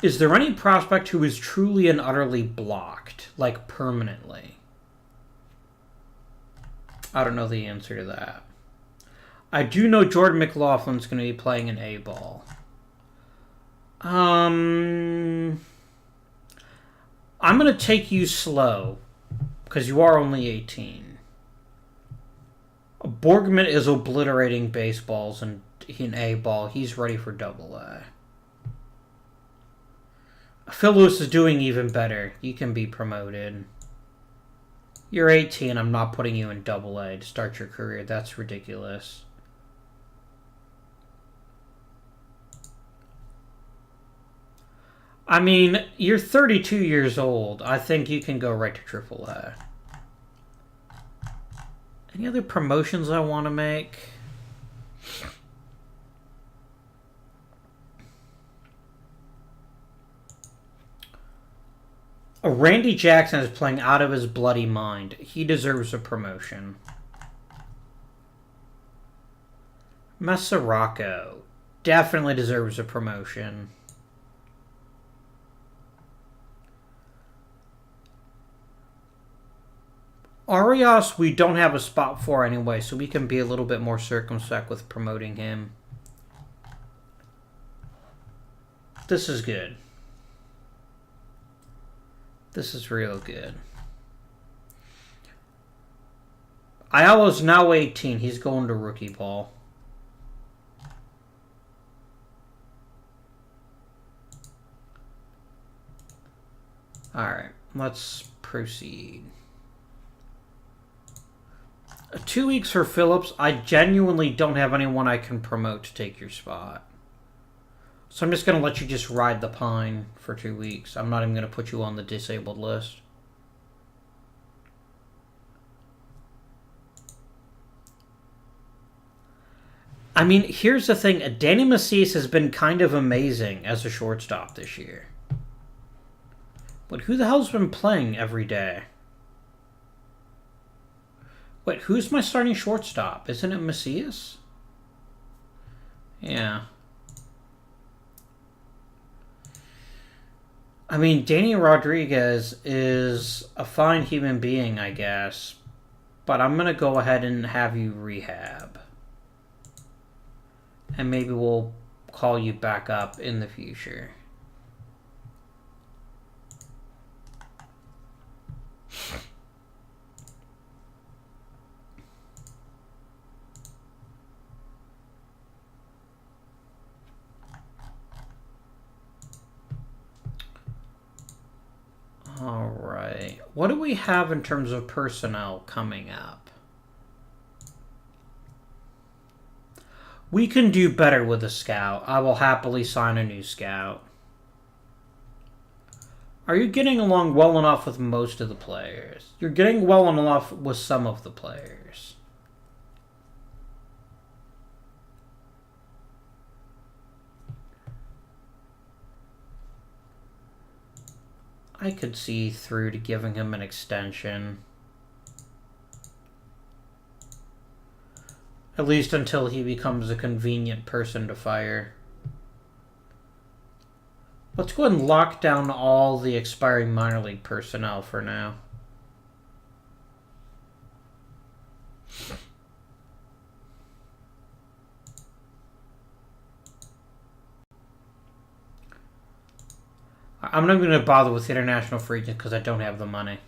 Is there any prospect who is truly and utterly blocked, like permanently? I don't know the answer to that. I do know Jordan McLaughlin's going to be playing an A-ball. I'm going to take you slow, because you are only 18. Borgman is obliterating baseballs in A ball. He's ready for double A. Phil Lewis is doing even better. You can be promoted. You're 18. I'm not putting you in double A to start your career. That's ridiculous. I mean, you're 32 years old. I think you can go right to triple A. Any other promotions I want to make? Randy Jackson is playing out of his bloody mind. He deserves a promotion. Massaraco definitely deserves a promotion. Arias, we don't have a spot for anyway, so we can be a little bit more circumspect with promoting him. This is good. This is real good. Ayala's now 18. He's going to rookie ball. Alright, let's proceed. 2 weeks for Phillips. I genuinely don't have anyone I can promote to take your spot. So I'm just going to let you just ride the pine for 2 weeks. I'm not even going to put you on the disabled list. I mean, here's the thing. Danny Macias has been kind of amazing as a shortstop this year. But who the hell's been playing every day? Wait, who's my starting shortstop? Isn't it Macias? Yeah. I mean, Danny Rodriguez is a fine human being, I guess. But I'm going to go ahead and have you rehab. And maybe we'll call you back up in the future. All right. What do we have in terms of personnel coming up? We can do better with a scout. I will happily sign a new scout. Are you getting along well enough with most of the players? You're getting well enough with some of the players. I could see through to giving him an extension. At least until he becomes a convenient person to fire. Let's go ahead and lock down all the expiring minor league personnel for now. I'm not going to bother with international free agents because I don't have the money.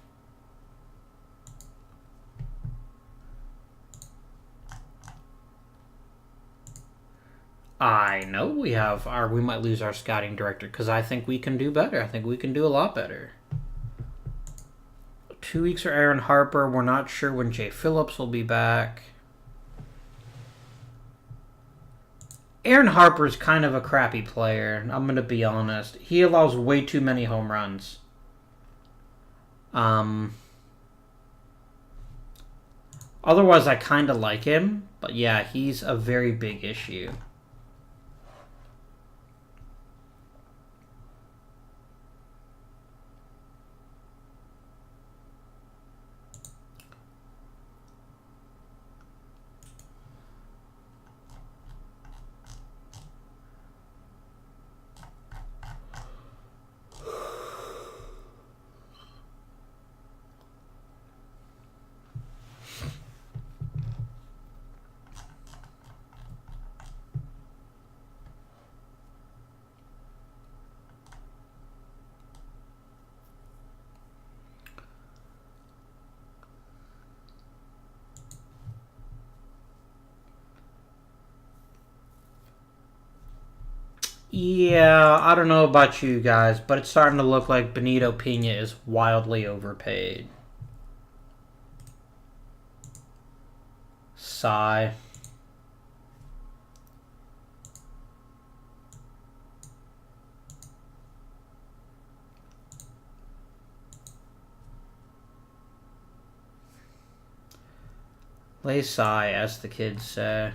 I know we have we might lose our scouting director because I think we can do better. I think we can do a lot better. 2 weeks for Aaron Harper. We're not sure when Jay Phillips will be back. Aaron Harper's kind of a crappy player. I'm going to be honest. He allows way too many home runs. Otherwise, I kind of like him. But yeah, he's a very big issue. Yeah, I don't know about you guys, but it's starting to look like Benito Pena is wildly overpaid. Sigh. Lay sigh, as the kids say.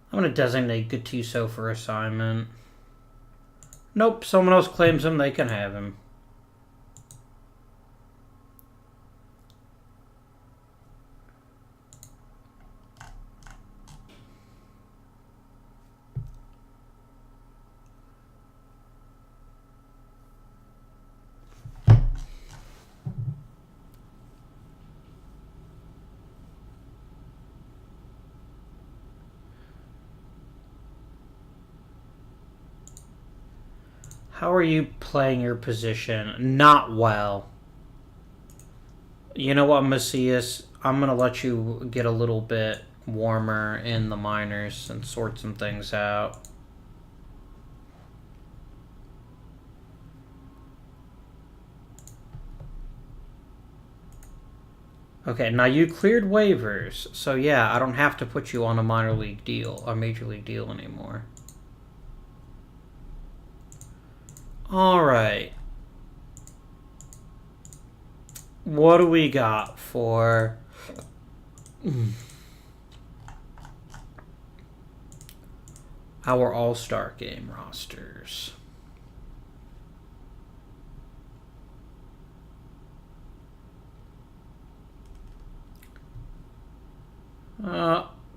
I'm going to designate Gattuso for assignment. Nope, someone else claims him, they can have him. How are you playing your position? Not well. You know what, Macias? I'm going to let you get a little bit warmer in the minors and sort some things out. Okay, now you cleared waivers, so yeah, I don't have to put you on a minor league deal, a major league deal anymore. Alright. What do we got for... our All-Star Game rosters?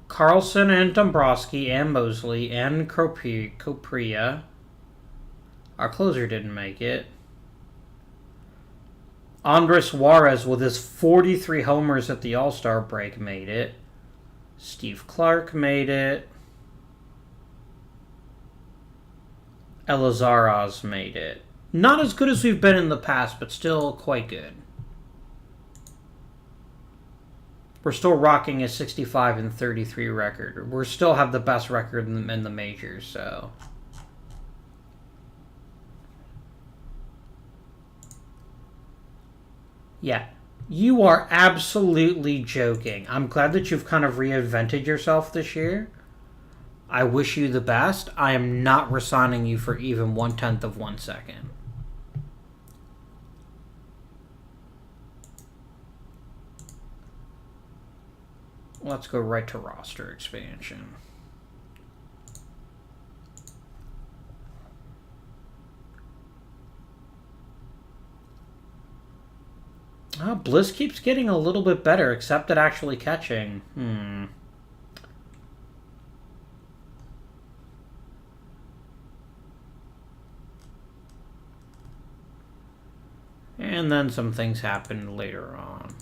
Carlson and Dombrowski and Mosley and Copria. Our closer didn't make it. Andres Juarez, with his 43 homers at the All-Star break, made it. Steve Clark made it. Elizaraz made it. Not as good as we've been in the past, but still quite good. We're still rocking a 65-33 record. We still have the best record in the majors, so... Yeah, you are absolutely joking. I'm glad that you've kind of reinvented yourself this year. I wish you the best. I am not resigning you for even 1/10 of 1 second. Let's go right to roster expansion. Oh, Bliss keeps getting a little bit better, except at actually catching. And then some things happened later on.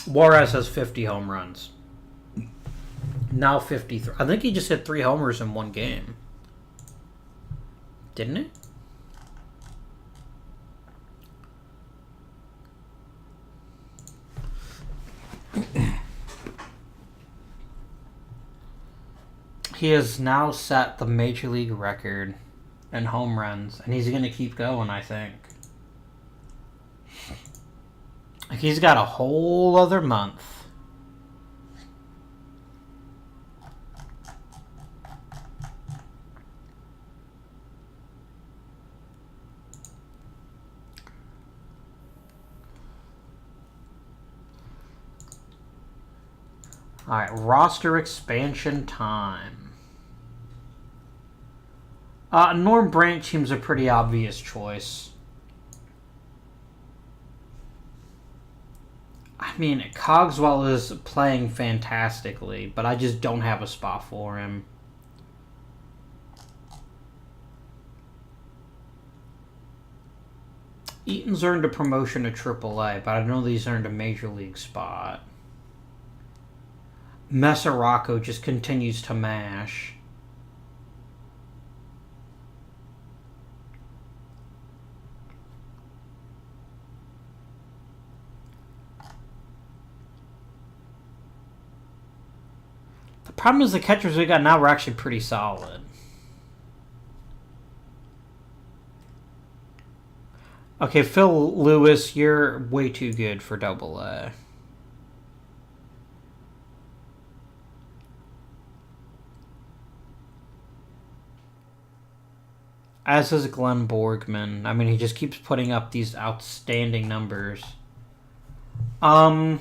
Juarez has 50 home runs. Now 53. I think he just hit 3 homers in 1 game. Didn't it? He has now set the major league record in home runs, and he's going to keep going, I think. He's got a whole other month. Alright, roster expansion time. Norm Branch seems a pretty obvious choice. I mean, Cogswell is playing fantastically, but I just don't have a spot for him. Eaton's earned a promotion to AAA, but I know he's earned a major league spot. Mesoraco just continues to mash. The problem is the catchers we got now were actually pretty solid. Okay, Phil Lewis, you're way too good for AA. As is Glenn Borgman. I mean, he just keeps putting up these outstanding numbers. I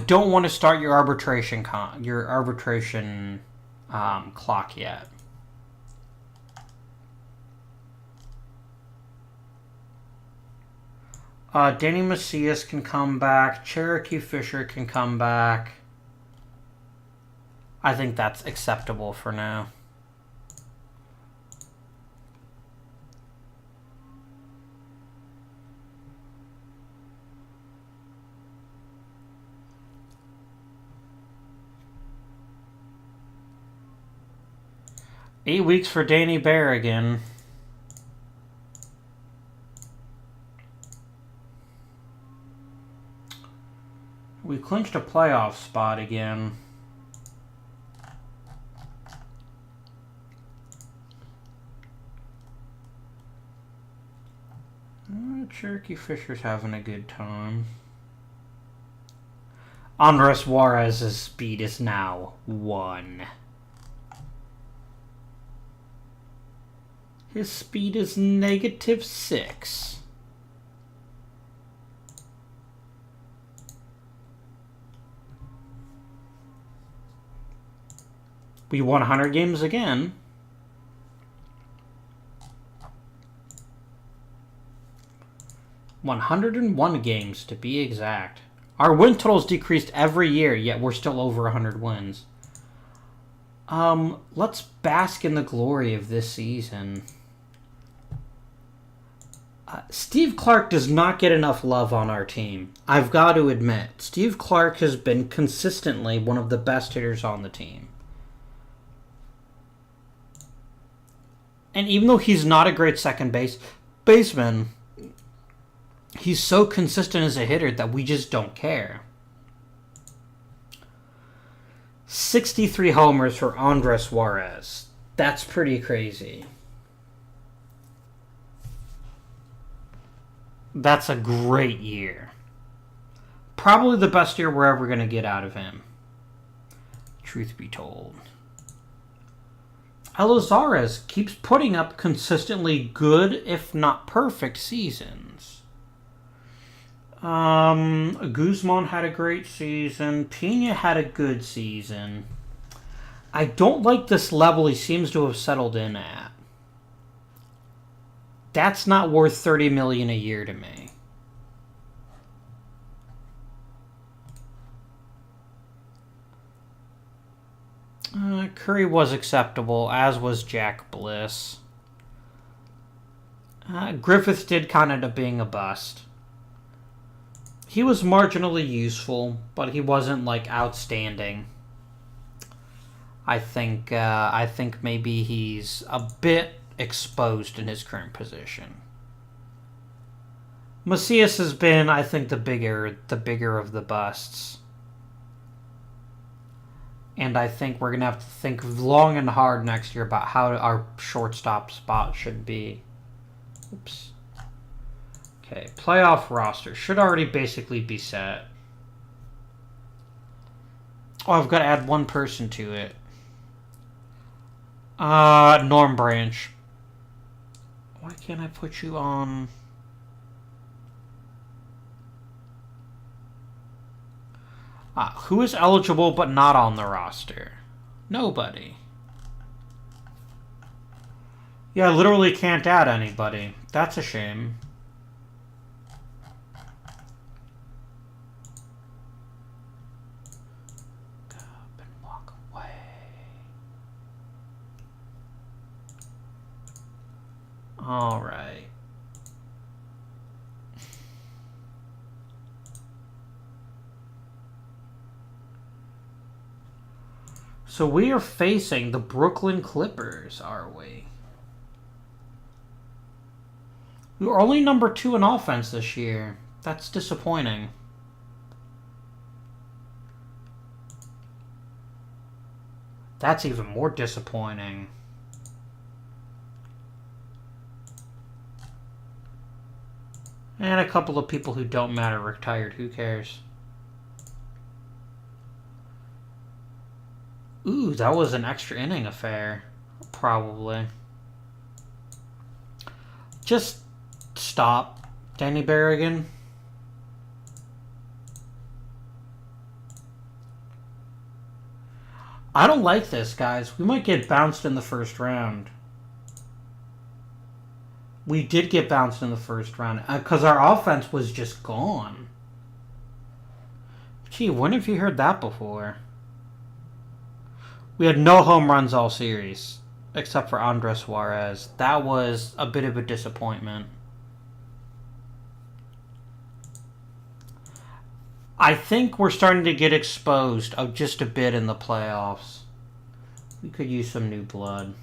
don't want to start your arbitration clock yet. Danny Macias can come back. Cherokee Fisher can come back. I think that's acceptable for now. Eight weeks for Danny Bear again. We clinched a playoff spot again. Cherokee Fisher's having a good time. Andres Juarez's speed is now 1. His speed is -6. We won 100 games again. (101 games to be exact. Our win totals decreased every year, yet we're still over 100 wins. Let's bask in the glory of this season. Steve Clark does not get enough love on our team. I've got to admit, Steve Clark has been consistently one of the best hitters on the team. And even though he's not a great second baseman, he's so consistent as a hitter that we just don't care. 63 homers for Andres Juarez. That's pretty crazy. That's a great year. Probably the best year we're ever going to get out of him. Truth be told. Elizarez keeps putting up consistently good, if not perfect, seasons. Guzman had a great season. Pena had a good season. I don't like this level he seems to have settled in at. That's not worth $30 million a year to me. Curry was acceptable, as was Jack Bliss. Griffith did kind of end up being a bust. He was marginally useful, but he wasn't like outstanding. I think maybe he's a bit exposed in his current position. Macias has been, I think, the bigger of the busts. And I think we're going to have to think long and hard next year about how our shortstop spot should be. Oops. Okay, playoff roster should already basically be set. Oh, I've got to add one person to it. Norm Branch. Why can't I put you on? Who is eligible but not on the roster? Nobody. Yeah, I literally can't add anybody. That's a shame. Get up and walk away. All right. So we are facing the Brooklyn Clippers, are we? We were only number 2 in offense this year. That's disappointing. That's even more disappointing. And a couple of people who don't matter retired. Who cares? Ooh, that was an extra inning affair. Probably. Just stop, Danny Berrigan. I don't like this, guys. We might get bounced in the first round. We did get bounced in the first round because our offense was just gone. Gee, when have you heard that before? We had no home runs all series, except for Andres Suarez. That was a bit of a disappointment. I think we're starting to get exposed just a bit in the playoffs. We could use some new blood.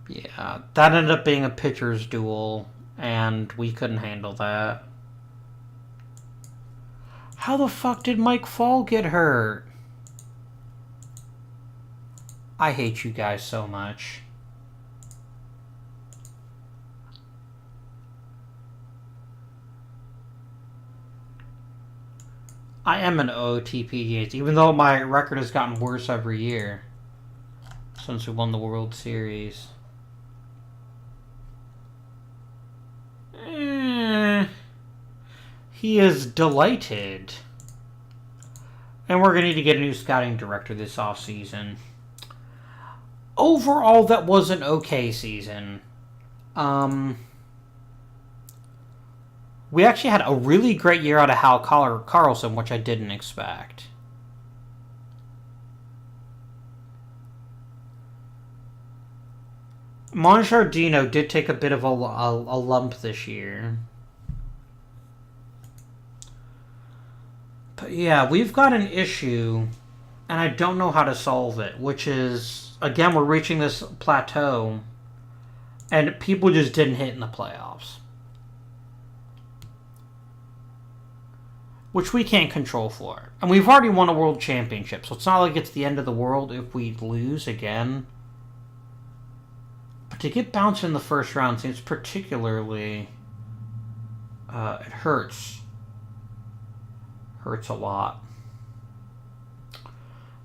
Yeah, that ended up being a pitcher's duel, and we couldn't handle that. How the fuck did Mike Fall get hurt? I hate you guys so much. I am an OOTP, even though my record has gotten worse every year since we won the World Series. He is delighted. And we're going to need to get a new scouting director this offseason. Overall, that was an okay season. We actually had a really great year out of Hal Carlson, which I didn't expect. Monjardino did take a bit of a lump this year. But yeah, we've got an issue, and I don't know how to solve it, which is, again, we're reaching this plateau, and people just didn't hit in the playoffs. Which we can't control for. And we've already won a world championship, so it's not like it's the end of the world if we lose again. But to get bounced in the first round seems particularly... it hurts. Hurts a lot.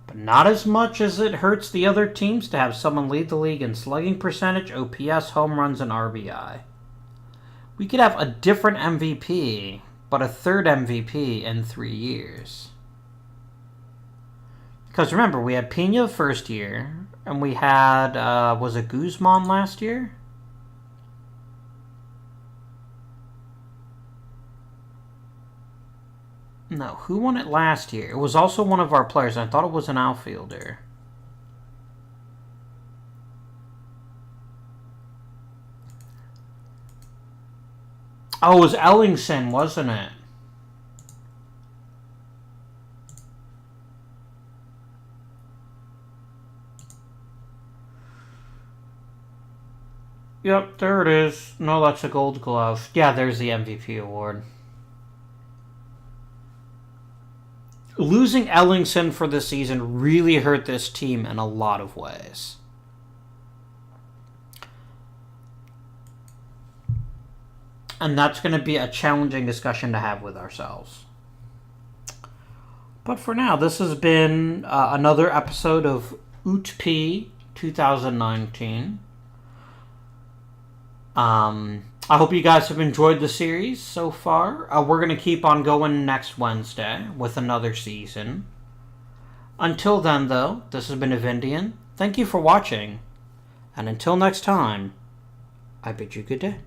But not as much as it hurts the other teams to have someone lead the league in slugging percentage, OPS, home runs, and RBI. We could have a different MVP, but a third MVP in 3 years. Because remember, we had Pena the first year, and we had, was it Guzman last year? No, who won it last year? It was also one of our players, and I thought it was an outfielder. Oh, it was Ellingson, wasn't it? Yep, there it is. No, that's a Gold Glove. Yeah, there's the MVP award. Losing Ellingson for the season really hurt this team in a lot of ways. And that's going to be a challenging discussion to have with ourselves. But for now, this has been another episode of OOTP 2019. I hope you guys have enjoyed the series so far. We're going to keep on going next Wednesday with another season. Until then, though, this has been Avindian. Thank you for watching. And until next time, I bid you good day.